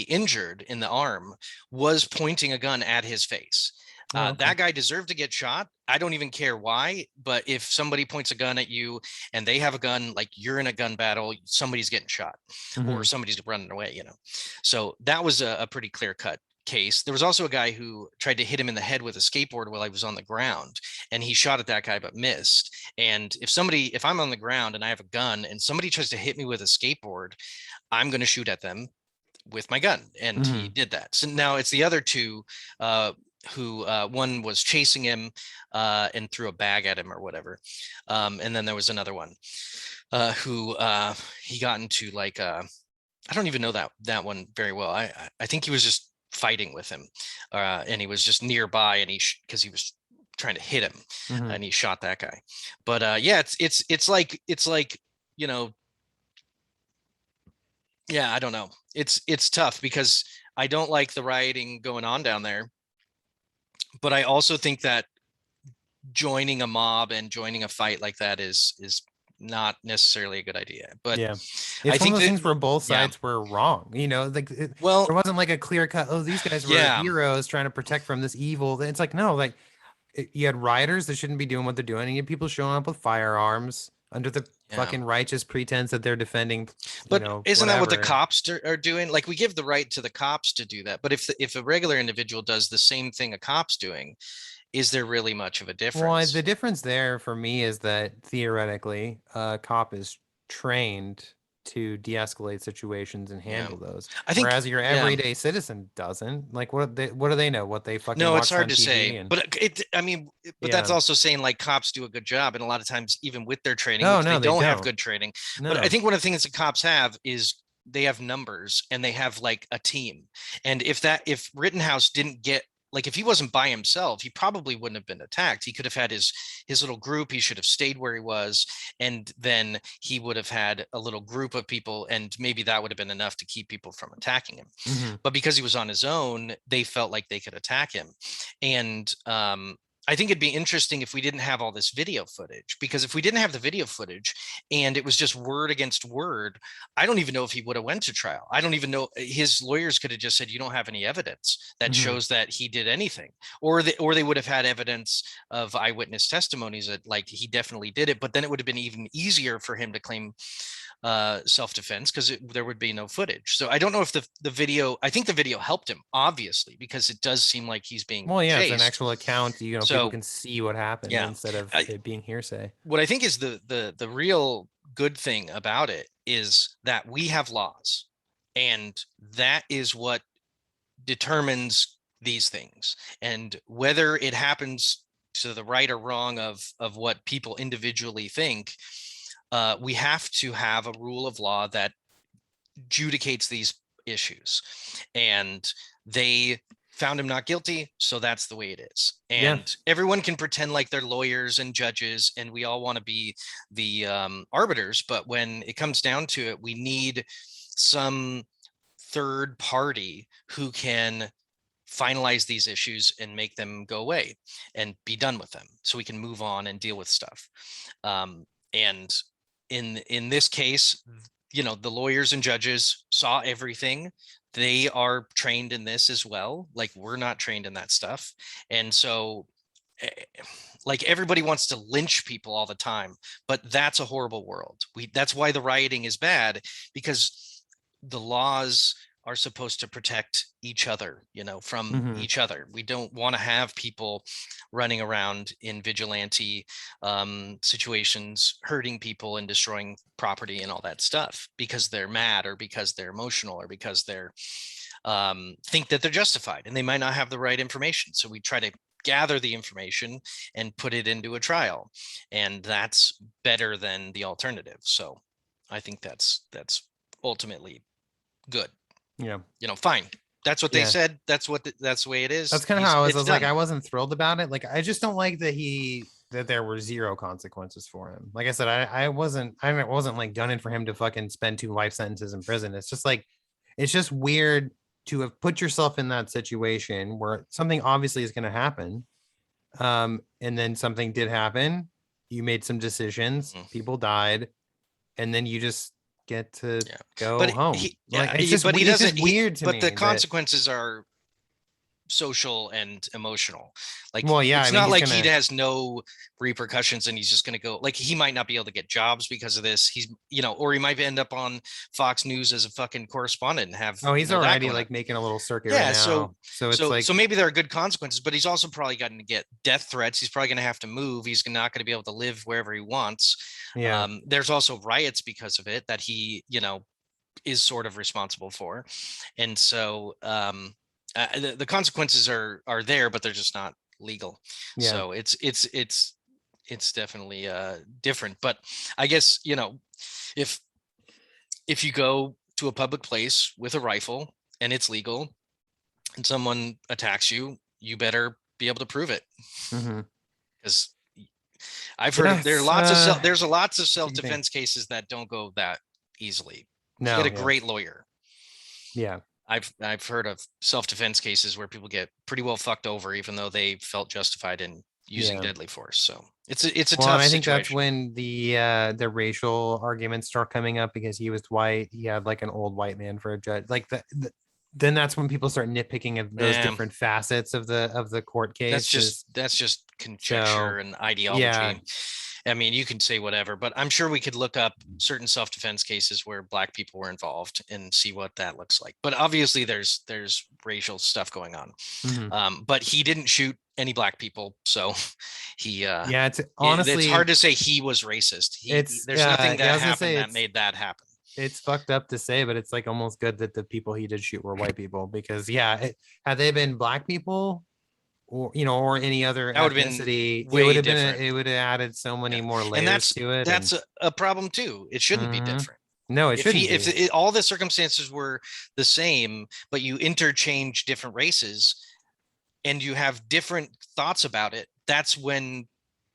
injured in the arm was pointing a gun at his face. Oh, okay. That guy deserved to get shot. I don't even care why, but if somebody points a gun at you and they have a gun, like you're in a gun battle, somebody's getting shot or Hmm. somebody's running away, So that was a pretty clear cut case. There was also a guy who tried to hit him in the head with a skateboard while I was on the ground, and he shot at that guy but missed. And if I'm on the ground and I have a gun and somebody tries to hit me with a skateboard, I'm going to shoot at them with my gun, and he Hmm. did that. So now it's the other two, who one was chasing him and threw a bag at him or whatever, and then there was another one who he got into like I don't even know that one very well. I think he was just fighting with him, and he was just nearby, and because he was trying to hit him, Hmm. and he shot that guy. But yeah, it's like you know yeah, I don't know. It's tough because I don't like the rioting going on down there, but I also think that joining a mob and joining a fight like that is not necessarily a good idea. But Yeah. I It's one of think those that things where both yeah, sides were wrong. Like well, there wasn't like a clear cut, oh, these guys were yeah, heroes trying to protect from this evil. It's like, no, like you had rioters that shouldn't be doing what they're doing, and you had people showing up with firearms under the yeah. fucking righteous pretense that they're defending, But isn't that what the whatever. cops are doing? Like we give the right to the cops to do that, but if a regular individual does the same thing a cop's doing, is there really much of a Well, the difference? difference there for me is that theoretically, a cop is trained to de-escalate situations and Yeah, handle those, I think whereas your yeah. everyday citizen doesn't. Like, what do they know? What they fucking No, it's watched hard on to TV say, and but I mean, but that's yeah. also saying like cops do a good job, and a lot of times, even with their training, No, which they no, they don't have don't. good training. But I No. think one of the things that cops have is they have numbers and they have like a team. And if Rittenhouse didn't get like if he wasn't by himself, he probably wouldn't have been attacked. He could have had his little group. He should have stayed where he was, and then he would have had a little group of people, and maybe that would have been enough to keep people from attacking him. Hmm. But because he was on his own, they felt like they could attack him. And I think it'd be interesting if we didn't have all this video footage, because if we didn't have the video footage and it was just word against word, I don't even know if he would have went to trial. I don't even know, his lawyers could have just said you don't have any evidence that Hmm. shows that he did anything, or they would have had evidence of eyewitness testimonies that like he definitely did it, but then it would have been even easier for him to claim self-defense because there would be no footage. So I don't know if the video, I think the video helped him obviously because it does seem like he's being Well, yeah, it's an chased. actual account. People So can see what happened yeah, instead of I, it being hearsay. what I think is the real good thing about it is that we have laws, and that is what determines these things. And whether it happens to the right or wrong of what people individually think, we have to have a rule of law that adjudicates these issues. And they found him not guilty, so that's the way it is. Yeah. And everyone can pretend like they're lawyers and judges, and we all want to be the arbiters, but when it comes down to it, we need some third party who can finalize these issues and make them go away and be done with them so we can move on and deal with stuff. And in this case, the lawyers and judges saw everything. They are trained in this as well. Like we're not trained in that stuff. And so eh, like everybody wants to lynch people all the time, but that's a horrible world. That's why the rioting is bad, because the laws are supposed to protect each other, from Hmm. each other. We don't want to have people running around in vigilante situations, hurting people and destroying property and all that stuff because they're mad or because they're emotional or because they're think that they're justified and they might not have the right information. So we try to gather the information and put it into a trial, and that's better than the alternative. So I think that's ultimately good. Yeah. Fine. That's what they Yeah. said. That's the way it is. That's kind of how I was. I It's was like, I done. wasn't thrilled about it. Like, I just don't like that there were zero consequences for him. Like I said, I wasn't like gunning for him to fucking spend 2 life sentences in prison. It's just like, it's just weird to have put yourself in that situation where something obviously is going to happen. And then something did happen. You made some decisions. Mhm. People died, and then you just get to Yeah. go But home. he Like yeah, he, but he it's just doesn't he weird to but the me that consequences are social and emotional. Like Well, yeah, I it's mean, not he's like he gonna. has no repercussions and he's just going to go, like he might not be able to get jobs because of this. He's, or he might end up on Fox News as a fucking correspondent and have, Oh, he's that already going on. like making a little circuit right Yeah, so now. So it's so like, maybe there are good consequences, but he's also probably gotten to get death threats. He's probably going to have to move. He's not going to be able to live wherever he wants. yeah, There's also riots because of it that he, is sort of responsible for, and so the consequences are there, but they're just not legal. yeah. So it's definitely different. But I guess if if you go to a public place with a rifle and it's legal and someone attacks you, you better be able to prove it, Hmm. because I've heard of Yes. there's a lots of What do you think? self-defense cases that don't go that easily. If you get No, a yeah, great lawyer, yeah, I've heard of self-defense cases where people get pretty well fucked over even though they felt justified in using yeah. deadly force. So it's a Well, and tough I think that's situation. when the racial arguments start coming up because he was white. He had like an old white man for a judge. Like then that's when people start nitpicking of those Yeah, different facets of the court that's case. just Is conjecture so and yeah, ideology. I mean, you can say whatever, but I'm sure we could look up certain self-defense cases where black people were involved and see what that looks like. But obviously, there's racial stuff going on. mhm. But he didn't shoot any black people, so he Yeah. It's it's hard honestly, to say he was racist. There's nothing yeah. I that was gonna happened say that made that happen. it's fucked up to say, but it's like almost good that the people he did shoot were white people because yeah, had they been black people or or any other That would have been ethnicity, it would way have been different. it would have added so many Yeah, more and layers that's to it. And that's a problem too. It shouldn't be mhm. different. No, it If shouldn't he if be. all the circumstances were the same, but you interchange different races and you have different thoughts about it, that's when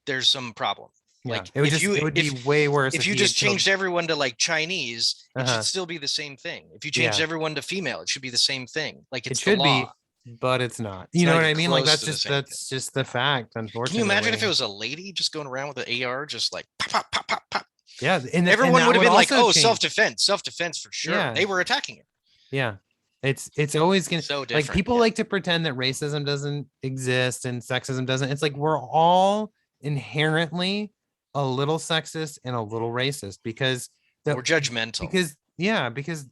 there's some problem. Yeah, Like it would be way worse if if you he just had killed. changed everyone to like Chinese, it should Uh-huh. still be the same thing. If you changed Yeah, everyone to female, it should be the same thing. Like it it's the should law. be, but it's not. It's You know not what even I mean? Like close to the same thing. that's just the Yeah. fact, Can you imagine if it unfortunately. was a lady just going around with an AR, just like pop, pop, pop, pop, pop? Yeah, and Everyone that would have would been like, also "Oh, change. self defense for sure." Yeah, They were attacking her. yeah. It's always gonna So like different. people Yeah. like to pretend that racism doesn't exist and sexism doesn't. It's like we're all inherently a little sexist and a little racist because the We're judgmental. because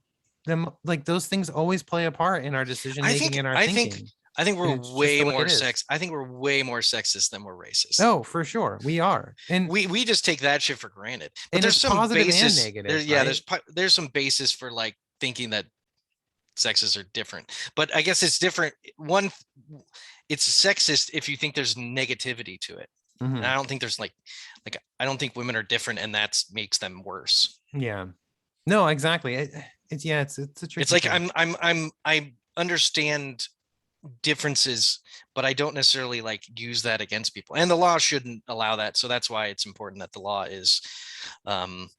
them like those things always play a part in our decision I making think and our I think thinking. I think And we're it's just way the way more it is. sex. I think we're way more sexist than we're racist. Oh, for sure. We are. We just take that shit for granted. But And there's it's some positive and basis there. negative, Yeah, right? there's some basis for like thinking that sexes are different. But I guess it's different. One, it's sexist if you think there's negativity to it. And Hmm. I don't think there's like I don't think women are different and that makes them worse. Yeah. No, exactly. It's yeah, it's a It's tricky like thing. I understand differences, but I don't necessarily like use that against people. And the law shouldn't allow that. So that's why it's important that the law um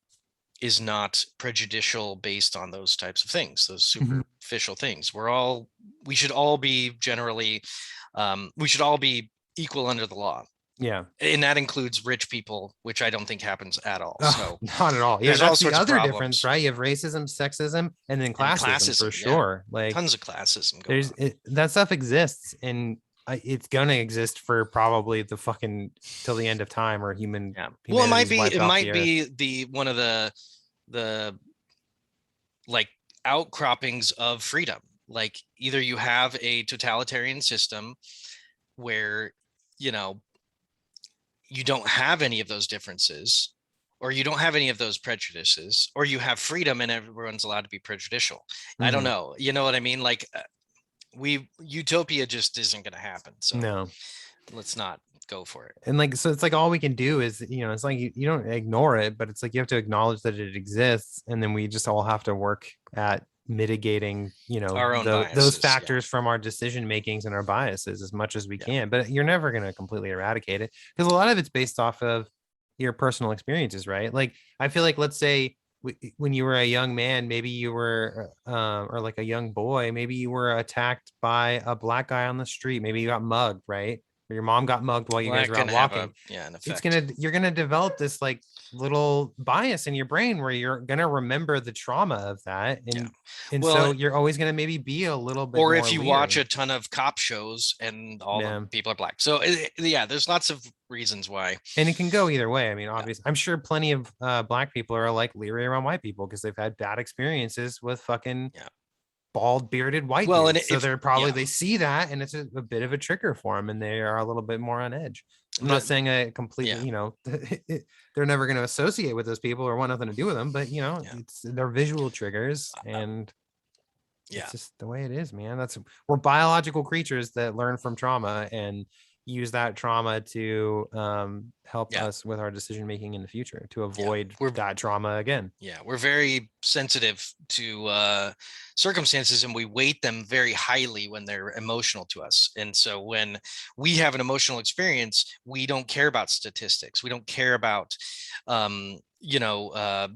is not prejudicial based on those types of things, those Mhm. superficial things. We should all be generally we should all be equal under the law. Yeah. And that includes rich people, which I don't think happens at all. Oh, So not at all. Yeah, there's all that's the sorts of other difference, problems. right? You have racism, sexism, and then And classism for classism, yeah. sure. Like Tons of classism going there's on. that stuff exists and it's gonna exist for probably the fucking till the end of time or Yeah. Well, humanity's wiped it off the might earth. be the one of the like outcroppings of freedom. Like either you have a totalitarian system where, you know, you don't have any of those differences, or you don't have any of those prejudices, or you have freedom and everyone's allowed to be prejudicial. I don't Mhm. know. You know what I mean? Like we utopia just isn't going to happen. So No. let's not go for it. And like so it's like all we can do is it's like you don't ignore it, but it's like you have to acknowledge that it exists and then we just all have to work at mitigating Our own those biases. Yeah. factors from our decision makings and our biases as much as we Yeah. can, but you're never going to completely eradicate it because a lot of it's based off of your personal experiences, right? Like I feel like let's say when you were a young man, maybe you were or like a young boy, maybe you were attacked by a black guy on the street, maybe you got mugged, right? or your mom got mugged while you Well, guys that were can out have walking, an it's effect. gonna you're gonna develop this like little bias in your brain where you're gonna remember the trauma of that, Yeah. and Well, so you're always gonna maybe be a little bit or more if you watch leery. a ton of cop shows and all the Yeah. people are black. So yeah, there's lots of reasons why. And it can go either way. I mean, Yeah. obviously, I'm sure plenty of black people are like leery around white people because they've had bad experiences with fucking Yeah. bald bearded white Well, and dudes. So if they're probably yeah, they see that and it's a bit of a trigger for them and they are a little bit more on edge. I'm not the saying I completely, yeah, they're never going to associate with those people or want nothing to do with them, but yeah, it's their visual triggers and yeah, it's just the way it is, man. That's we're biological creatures that learn from trauma and use that trauma to help yeah, us with our decision making in the future to yeah. avoid We're that trauma again. yeah, we're very sensitive to circumstances, and we weight them very highly when they're emotional to us. And so when we have an emotional experience, we don't care about statistics. We don't care about you know,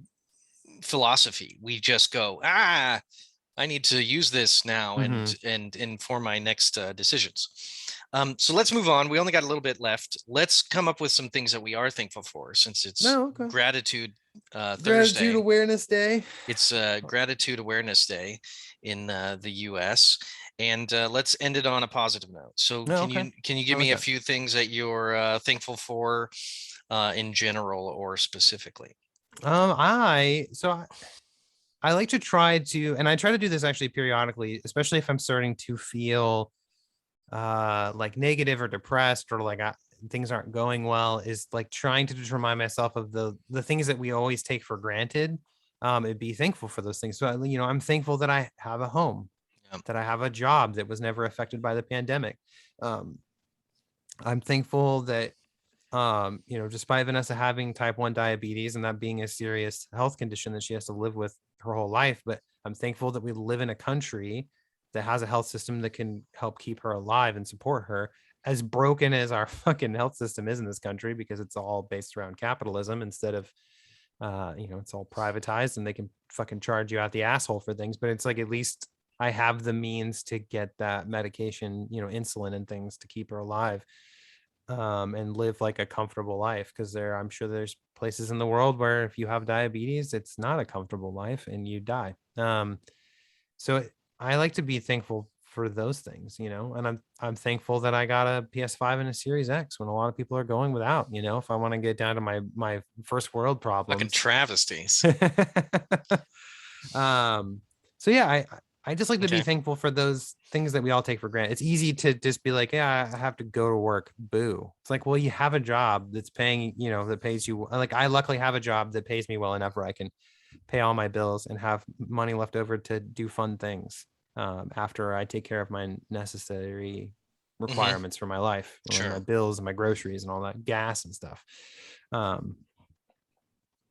philosophy. We just go, I need to use this now Mm-hmm. and inform my next decisions. So let's move on. We only got a little bit left. Let's come up with some things that we are thankful for, since it's No, okay. Gratitude Gratitude Thursday. Awareness Day. It's Gratitude Awareness Day in the U.S. And let's end it on a positive note. So No, okay. can you I give like me a that. few things that you're thankful for in general or specifically? I like to try to, and I try to do this actually periodically, especially if I'm starting to feel like negative or depressed or like things aren't going well, is like trying to just remind myself of the things that we always take for granted, and be thankful for those things. So I'm thankful that I have a home, Yeah. that I have a job that was never affected by the pandemic. um I'm thankful that despite Vanessa having type 1 diabetes and that being a serious health condition that she has to live with her whole life, but I'm thankful that we live in a country that has a health system that can help keep her alive and support her. As broken as our fucking health system is in this country, because it's all based around capitalism instead of it's all privatized and they can fucking charge you out the asshole for things, but it's like at least I have the means to get that medication, insulin and things to keep her alive, and live like a comfortable life. Because I'm sure there's places in the world where if you have diabetes, it's not a comfortable life and you die. I like to be thankful for those things, and I'm thankful that I got a PS5 and a Series X when a lot of people are going without, if I want to get down to my first world Fucking problems. travesties. um so yeah, I just like to be Okay. thankful for those things that we all take for granted. It's easy to just be like, yeah, I have to go to work, boo. It's like, well, you have a job that's paying, that pays you. Like, I luckily have a job that pays me well enough where I can pay all my bills and have money left over to do fun things, after I take care of my necessary Hmm. requirements for my life, like my Sure. bills and my groceries and all that gas and stuff. um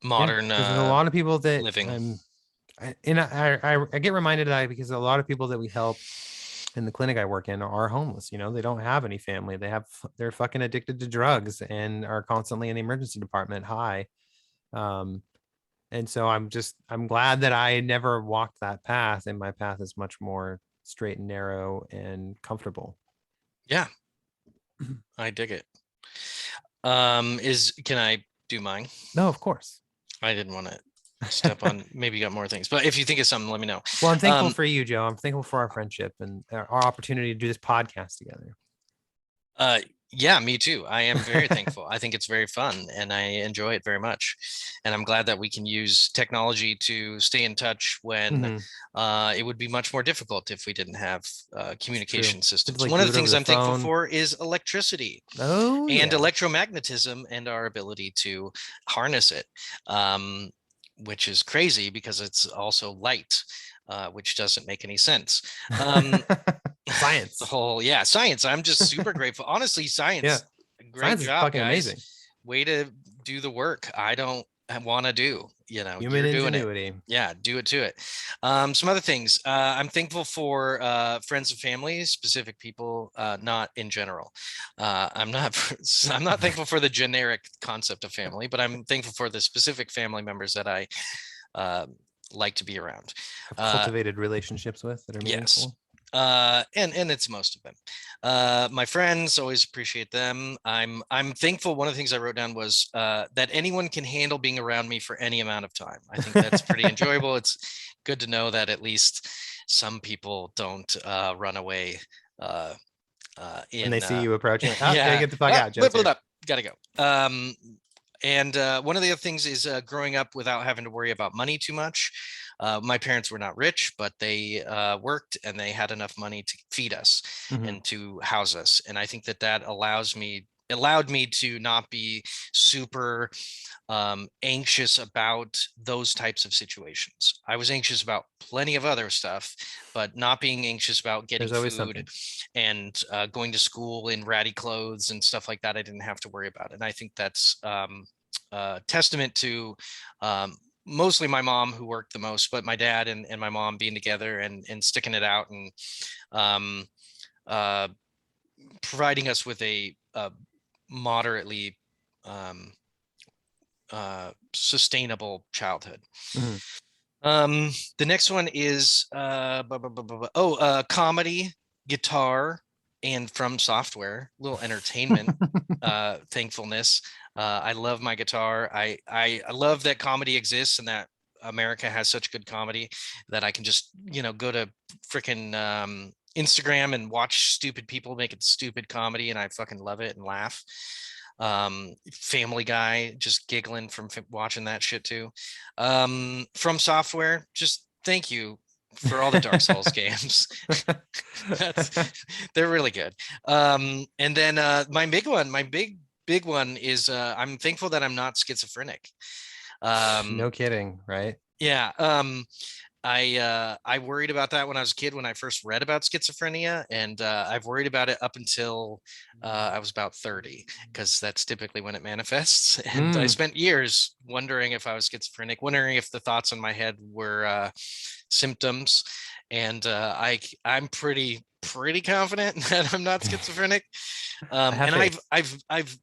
yeah, Modern because there's a lot of people that living. I get reminded of that because a lot of people that we help in the clinic I work in are homeless. They don't have any family. They're fucking addicted to drugs and are constantly in the emergency department high. Um, and so I'm glad that I never walked that path, and my path is much more straight and narrow and comfortable. Yeah, I dig it. Is can I do mine? No, of course. I didn't want to step on. Maybe you got more things, but if you think of something, let me know. Well, I'm thankful Um, for you, Joe. I'm thankful for our friendship and our opportunity to do this podcast together. uh, yeah, me too. I am very thankful. I think it's very fun and I enjoy it very much. And I'm glad that we can use technology to stay in touch when Hmm. it would be much more difficult if we didn't have It's true. communication We have to systems. like One of do the it over things the I'm thankful phone. for is electricity Oh and yeah. electromagnetism and our ability to harness it, which is crazy because it's also light, which doesn't make any sense. Um, the Science. whole, yeah, science. I'm just super grateful. Honestly, Yeah. science, great Science is job, fucking guys. amazing. Way to do the work I don't want to do. Human You're doing it. ingenuity. Yeah, do it to it. Some other things. I'm thankful for friends and family, specific people, not in general. I'm not. I'm not thankful for the generic concept of family, but I'm thankful for the specific family members that I uh, like to be around. Have Uh, cultivated relationships with that are yes, meaningful. And it's most of them. My friends, always appreciate them. I'm thankful. One of the things I wrote down was that anyone can handle being around me for any amount of time. I think that's pretty enjoyable. It's good to know that at least some people don't run away And they in see you approaching, like, oh, gotta yeah, get the fuck out. blah, Joe's blah, here. blah, gotta go. And one of the other things is growing up without having to worry about money too much. My parents were not rich, but they worked and they had enough money to feed us Mhm. and to house us. And I think that that allowed me to not be super anxious about those types of situations. I was anxious about plenty of other stuff, but not being anxious about getting There's always food something. and going to school in ratty clothes and stuff like that. I didn't have to worry about it. And I think that's testament to mostly my mom, who worked the most, but my dad and my mom being together and sticking it out and um, uh, providing us with a moderately um, sustainable childhood. Mhm. The next one is comedy, guitar, and from software, little entertainment, thankfulness. I love my guitar. I love that comedy exists and that America has such good comedy that I can just, go to freaking Instagram and watch stupid people making stupid comedy, and I fucking love it and laugh. Family Guy, just giggling from watching that shit too. From Software, just thank you for all the Dark Souls games. That's They're really good. And then my big one is I'm thankful that I'm not schizophrenic. No Um, kidding, right? yeah. I worried about that when I was a kid, when I first read about schizophrenia, and I've worried about it up until I was about 30, because that's typically when it manifests. And I Mm. spent years wondering if I was schizophrenic, wondering if the thoughts in my head were symptoms. And I'm pretty confident that I'm not schizophrenic. I have And faith. I've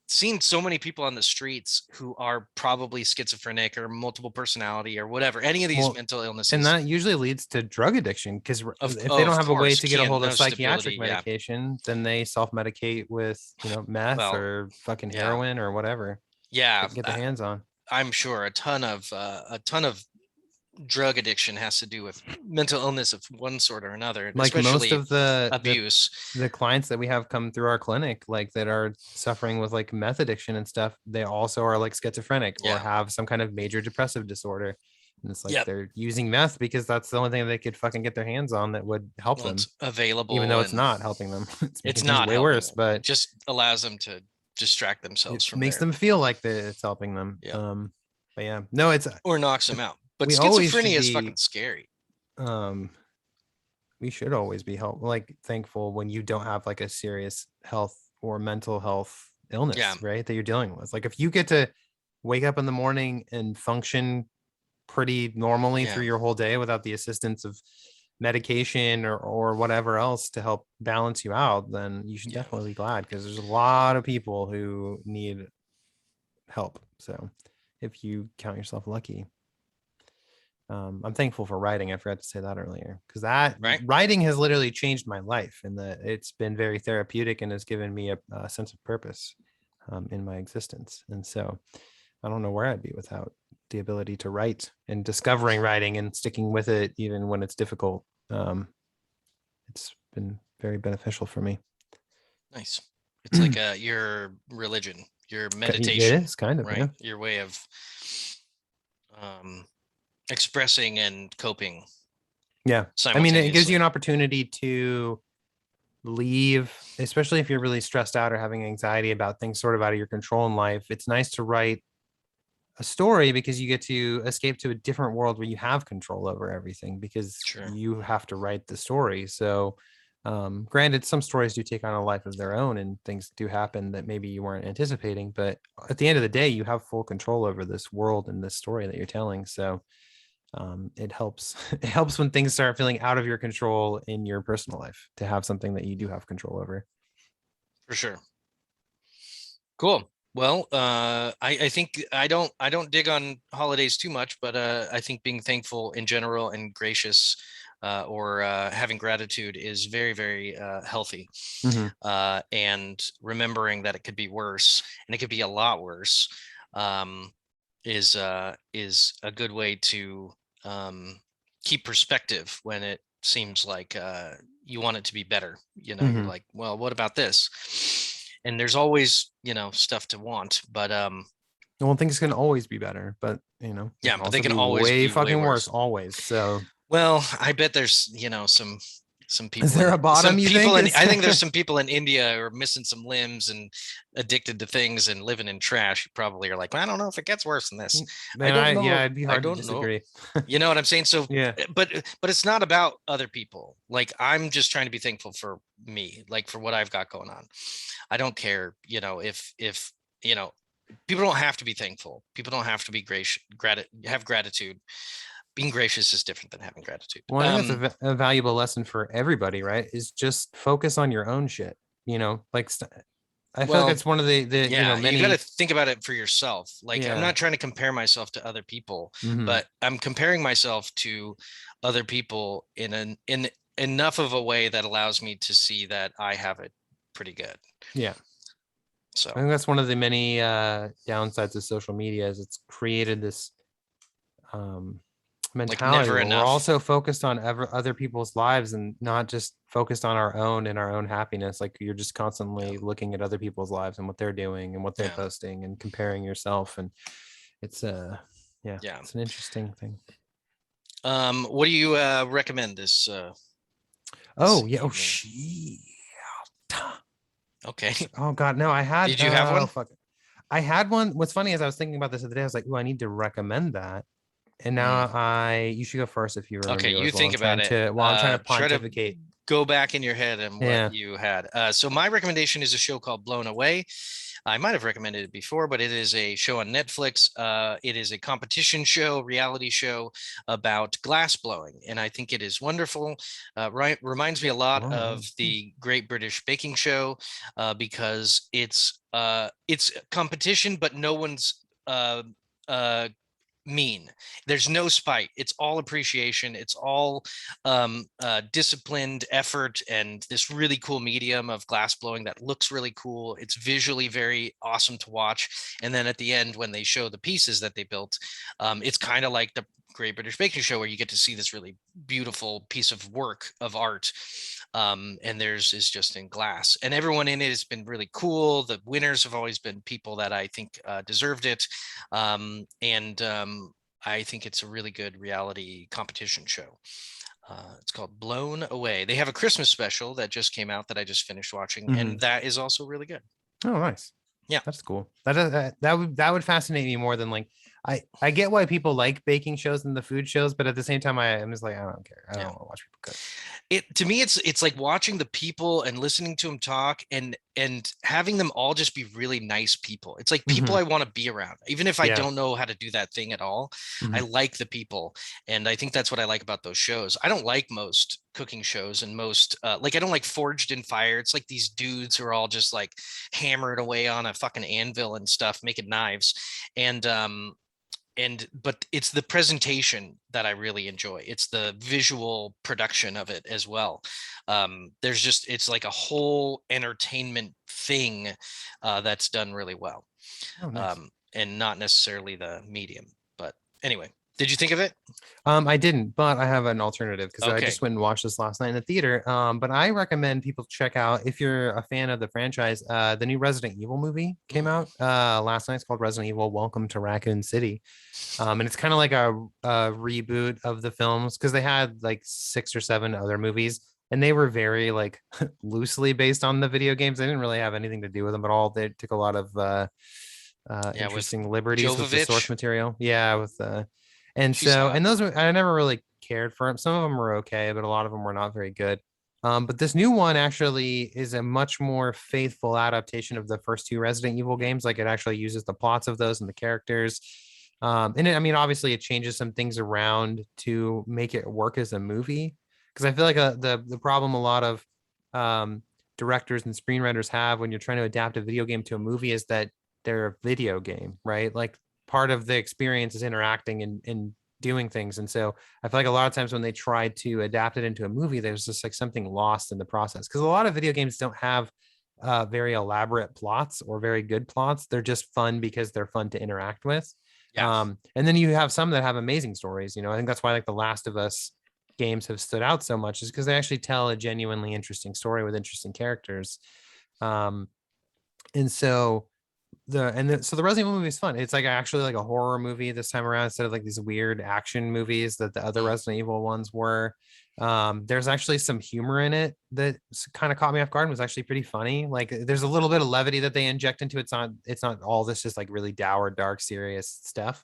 seen so many people on the streets who are probably schizophrenic or multiple personality or whatever, any of these Well, mental and illnesses. that usually leads to drug addiction because if they don't Of have a way course, to get a can't hold of no psychiatric stability. Yeah. medication, then they self-medicate with, meth Well, or fucking yeah. heroin or whatever they Yeah. can get their hands on. I'm sure a ton of drug addiction has to do with mental illness of one sort or another, Like most especially of the abuse. the clients that we have come through our clinic, like that are suffering with like meth addiction and stuff, they also are like schizophrenic or Yeah. have some kind of major depressive disorder. And it's like Yep. they're using meth because that's the only thing they could fucking get their hands on that would help Well, them, it's even available though it's and not helping them. It's it's making things not way helping worse, them. but It just allows them to distract it themselves from makes there. them feel like that it's helping them. Yeah. But yeah, no, it's Or knocks them out. But we always should schizophrenia is fucking be scary. um we should always be like thankful when you don't have like a serious health or mental health Yeah. illness, right? That you're dealing with. Like if you get to wake up in the morning and function pretty normally Yeah. through your whole day without the assistance of medication or whatever else to help balance you out, then you should Yeah. definitely be glad because there's a lot of people who need help. So if you count yourself lucky, I'm thankful for writing. I forgot to say that earlier because that Right. writing has literally changed my life and that it's been very therapeutic and has given me a sense of purpose in my existence. And so I don't know where I'd be without the ability to write and discovering writing and sticking with it even when it's difficult. It's been very beneficial for me. Nice. It's like It your religion, your meditation, is kind of, yeah. right? Your way of um, expressing and coping Yeah. I mean, it gives you simultaneously. an opportunity to leave, especially if you're really stressed out or having anxiety about things sort of out of your control in life. It's nice to write a story because you get to escape to a different world where you have control over everything because Sure. you have to write the story. So, granted, some stories do take on a life of their own and things do happen that maybe you weren't anticipating. But at the end of the day, you have full control over this world and this story that you're telling. So, it helps. It helps when things start feeling out of your control in your personal life to have something that you do have control over. For sure. Cool. Well, I think I don't dig on holidays too much, but I think being thankful in general and gracious or having gratitude is very, very healthy. Hmm. And remembering that it could be worse, and it could be a lot worse, um, is a good way to keep perspective when it seems like you want it to be better. You're Hmm. like, well, what about this? And there's always, stuff to want, but Well, things can always be better, but they yeah, can but they also can be always way be way fucking worse worse. always. So Well, I bet there's, some is people there in a bottom, you think? Is I think there's there... some people in India who are missing some limbs and addicted to things and living in trash. You probably are like, well, I don't know if it gets worse than this. I Man, don't know. it'd be I hard to don't know. disagree. You know what I'm saying? So, Yeah. but it's not about other people. Like, I'm just trying to be thankful for me, like for what I've got going on. I don't care, if you know, people don't have to be thankful. People don't have to be gracious, have gratitude. Being gracious is different than having gratitude. Well, I think that's a valuable lesson for everybody, right? Is just focus on your own shit. Like I feel like Well, it's one of the yeah, you got to many. think about it for yourself. Like, I'm Yeah. not trying to compare myself to other people, Hmm. but I'm comparing myself to other people in enough of a way that allows me to see that I have it pretty good. Yeah. I So, think that's one of the many downsides of social media is it's created this um, like, mentality never where we're enough. also focused on other people's lives and not just focused on our own and our own happiness. Like you're just Yeah. constantly looking at other people's lives and what they're doing and what they're Yeah. posting and comparing yourself. And it's yeah, Yeah. it's an interesting thing. What do you recommend this Oh yeah, oh evening? shit. Okay. Oh god, no, I had Did you have one? fuck. I had one. What's funny is I was thinking about this the other day. I was like, oh, I need to recommend that. And Mm. now you should go first if you remember Okay, you yours think about it. while I'm trying to Try to pontificate. go back in your head and what Yeah. you had. So my recommendation is a show called Blown Away. I might have recommended it before, but it is a show on Netflix. It is a competition show, reality show about glass blowing, and I think it is wonderful. Right, reminds me a lot Blown of away. the Great British Baking Show because it's competition, but no one's uh, mean. There's no spite. It's all appreciation. It's all disciplined effort and this really cool medium of glass blowing that looks really cool. It's visually very awesome to watch. And then at the end, when they show the pieces that they built, it's kind of like the Great British Baking Show where you get to see this really beautiful piece of work of art. And theirs is just in glass, and everyone in it has been really cool. The winners have always been people that I think deserved it. And I think it's a really good reality competition show. It's called Blown Away. They have a Christmas special that just came out that I just finished watching, Hmm. and that is also really good. Oh, nice. Yeah. That's cool. That would fascinate me more than like I get why people like baking shows and the food shows, but at the same time, I'm just like I don't care. I don't Yeah. want to watch people cook. It to me, it's like watching the people and listening to them talk and having them all just be really nice people. It's like people Hmm. I want to be around, even if I Yeah. don't know how to do that thing at all. I Hmm. like the people, and I think that's what I like about those shows. I don't like most cooking shows and most like I don't like Forged in Fire. It's like these dudes who are all just like hammering away on a fucking anvil and stuff, making knives, and but it's the presentation that I really enjoy. It's the visual production of it as well. There's just it's like a whole entertainment thing that's done really well, Oh, nice. and not necessarily the medium. But anyway, did you think of it? I didn't, but I have an alternative because I Okay. just went and watched this last night in the theater. But I recommend people check out if you're a fan of the franchise. The new Resident Evil movie came Mm. out last night. It's called Resident Evil: Welcome to Raccoon City. And it's kind of like a reboot of the films because they had like 6 or 7 other movies, and they were very like loosely based on the video games. They didn't really have anything to do with them at all. They took a lot of Yeah, with interesting liberties with the source Jovovich. material. Yeah, with and She's so hot. and those were I never really cared for them. Some of them were okay, but a lot of them were not very good. But this new one actually is a much more faithful adaptation of the first 2 Resident Evil games. Like it actually uses the plots of those and the characters. And I mean, obviously, it changes some things around to make it work as a movie. Because I feel like the problem a lot of um, directors and screenwriters have when you're trying to adapt a video game to a movie is that they're a video game, right? Like part of the experience is interacting and doing things. And so I feel like a lot of times when they tried to adapt it into a movie, there's just like something lost in the process, because a lot of video games don't have very elaborate plots or very good plots. They're just fun because they're fun to interact with. Yeah. And then you have some that have amazing stories. I think that's why like the Last of Us games have stood out so much, is because they actually tell a genuinely interesting story with interesting characters. um and so so the Resident Evil movie is fun. It's like actually like a horror movie this time around, instead of like these weird action movies that the other Mm. Resident Evil ones were. There's actually some humor in it that kind of caught me off guard and was actually pretty funny. Like there's a little bit of levity that they inject into it. It's not all this just like really dour, dark, serious stuff.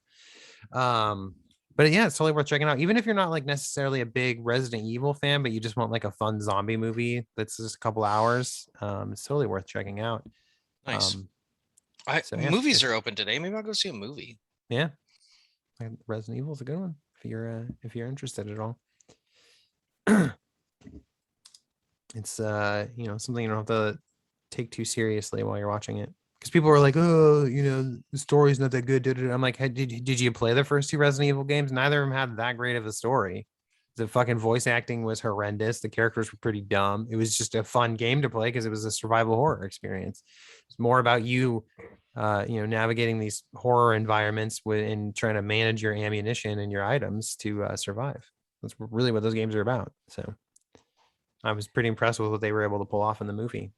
But yeah, it's totally worth checking out. Even if you're not like necessarily a big Resident Evil fan, but you just want like a fun zombie movie that's just a couple hours, it's totally worth checking out. Nice. Um, so yeah, Movies are open today. Maybe I'll go see a movie. yeah, Resident Evil is a good one if you're interested at all. It's something you don't have to take too seriously while you're watching it, because people are like, oh, the story's not that good. I'm like, hey, did you play the first two Resident Evil games? Neither of them had that great of a story. The fucking voice acting was horrendous. The characters were pretty dumb. It was just a fun game to play because it was a survival horror experience. It's more about you navigating these horror environments and trying to manage your ammunition and your items to survive. That's really what those games are about. So I was pretty impressed with what they were able to pull off in the movie.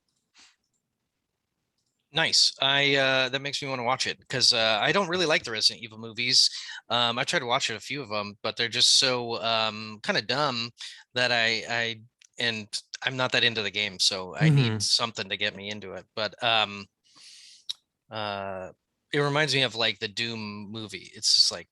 Nice. I that makes me want to watch it because I don't really like the Resident Evil movies. I tried to watch a few of them, but they're just so kind of dumb that and I'm not that into the game, so I need something to get me into it. But uh it reminds me of like the Doom movie. It's just like,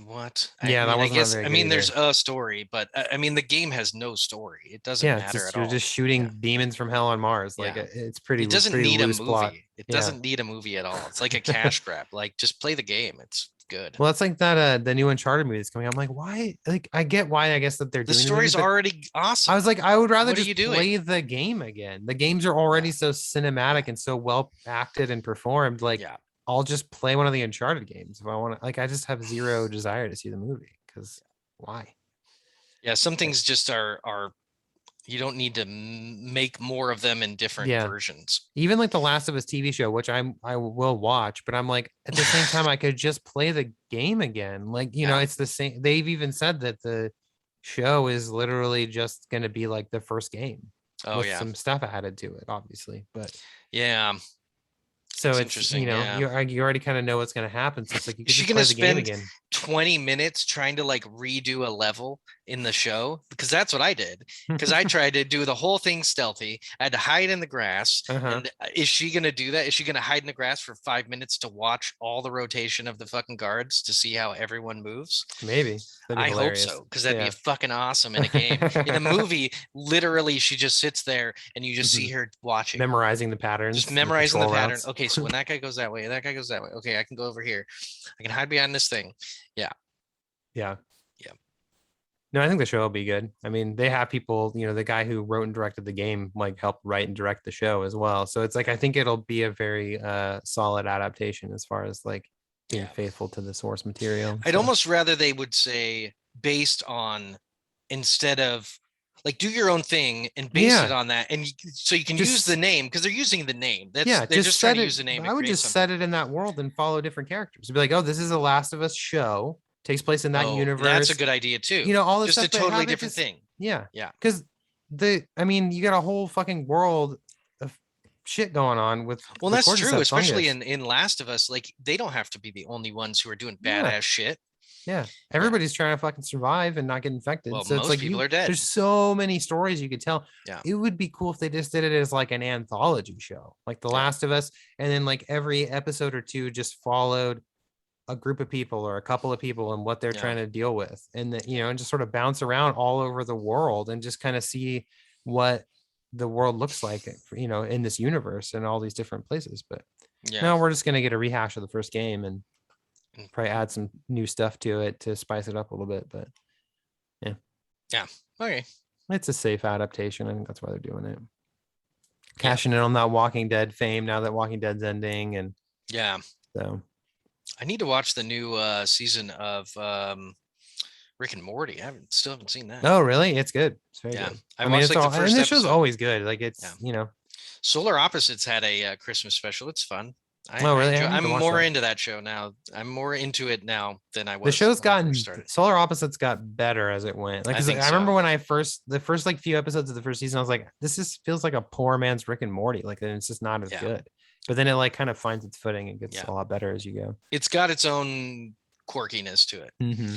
what? Yeah, that wasn't very good either. There's a story, but I mean the game has no story. It doesn't Yeah, it's matter just at you're all. just shooting Yeah. demons from hell on Mars. Like Yeah. it's pretty It doesn't pretty need a loose plot. movie. It Yeah. doesn't need a movie at all. It's like a cash grab. Like just play the game. It's good. Well, that's like that the new Uncharted movie that's coming out. I'm like, why? Like, I get why, I guess, that they're The doing the movie, story's but already awesome. I was like, I would rather What are just you play doing? the game again. The games are already Yeah. so cinematic Yeah. and so well acted and performed. Like, Yeah. I'll just play one of the Uncharted games if I want to. Like, I just have zero desire to see the movie, because why? Yeah. Some things just are you don't need to make more of them in different Yeah. versions. Even like the Last of Us TV show, which I will watch, but I'm like, at the same time, I could just play the game again. Like, Yeah. it's the same. They've even said that the show is literally just going to be like the first game Oh with yeah. some stuff added to it, obviously. But Yeah. so It's it's, interesting. Yeah. you already kind of know what's going to happen. So it's like you Is could she just gonna play the game spend again. 20 minutes trying to like redo a level in the show? Because that's what I did. Because I tried to do the whole thing stealthy. I had to hide in the grass. Uh-huh. And is she gonna do that? Is she gonna hide in the grass for 5 minutes to watch all the rotation of the fucking guards to see how everyone moves? Maybe that'd be I hope hilarious. so, because that'd be Yeah. a fucking awesome in a game. In a movie, literally, she just sits there and you just see Mhm. her watching, Memorizing the just patterns, the memorizing the control pattern. routes. Okay, so when that guy goes that way, that guy goes that way. Okay, I can go over here. I can hide behind this thing. Yeah. Yeah. Yeah. No, I think the show will be good. I mean, they have people, the guy who wrote and directed the game, like helped write and direct the show as well. So it's like, I think it'll be a very solid adaptation as far as like being Yeah. faithful to the source material. I'd So almost rather they would say based on, instead of like do your own thing and base it yeah, on that, and so you can use the just name because they're using the name. yeah, They're just just trying set to it. use the name to I would create just something. set it in that world and follow different characters. Be like, oh, this is a Last of Us show, takes place in that Oh, that's a universe. good idea too. All this Just a stuff, but totally have it different just thing. yeah, Yeah. because you got a whole fucking world of shit going on with Well, the that's true, cordyceps especially fungus. in Last of Us. Like they don't have to be the only ones who are doing Yeah. badass shit. Yeah. Yeah. Everybody's trying to fucking survive and not get infected. Well, So it's most like people are dead. there's so many stories you could tell. Yeah. It would be cool if they just did it as like an anthology show, like The Yeah. Last of Us. And then like every episode or two just followed a group of people or a couple of people and what they're Yeah. trying to deal with. And that, and just sort of bounce around all over the world and just kind of see what the world looks like, in this universe and all these different places. But Yeah. no, we're just going to get a rehash of the first game and Mm. probably add some new stuff to it to spice it up a little bit. But yeah. Yeah. Okay. It's a safe adaptation. I think that's why they're doing it. Cashing in on that Walking Dead fame now that Walking Dead's ending. And yeah. So I need to watch the new season of Rick and Morty. I still haven't seen that. Oh, really? It's good. It's very Yeah, good. I I mean, watched it's like the all, and first this show's episode. always good. Like Yeah, it's, you know. Solar Opposites had a Christmas special. It's fun. Oh, I really? I enjoy. need I'm to watch more that. into that show now. I'm more into it now than I The was show's when I first gotten started. Solar Opposites got better as it went. Like, I 'cause think I remember so. when the first like few episodes of the first season, I was like, this just feels like a poor man's Rick and Morty. Like, it's just not as Yeah, good. But then it like kind of finds its footing and gets yeah. a lot better as you go. It's got its own quirkiness to it. Mm-hmm.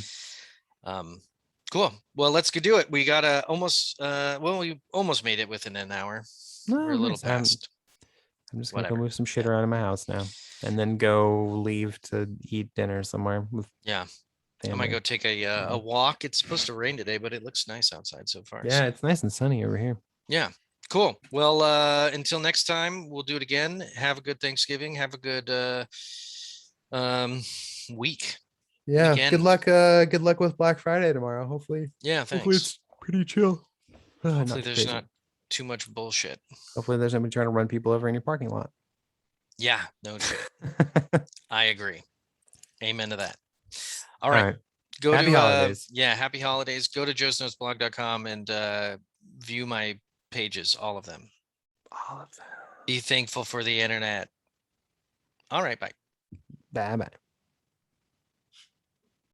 Um, cool. Well, let's go do it. We got almost. Well, we almost made it within an hour. We're No, a little nice. past. I'm just gonna go Whatever. move some shit Yeah. around in my house now, and then go leave to eat dinner somewhere with Yeah. I might family. go take a walk. It's supposed to rain today, but it looks nice outside so far. Yeah, So it's nice and sunny over here. yeah. Cool. Well, until next time, we'll do it again. Have a good Thanksgiving. Have a good um week. Yeah, Weekend. good luck with Black Friday tomorrow. Hopefully, Yeah, hopefully thanks. it's pretty chill. Hopefully Not too there's crazy. not too much bullshit. Hopefully there's nobody trying to run people over in your parking lot. Yeah, no shit. I agree. Amen to that. All All right. right. Go Happy to holidays. yeah, happy holidays. Go to joesnotesblog.com and view my pages, all of them. All of them. Be thankful for the internet. All right, bye. Bye bye.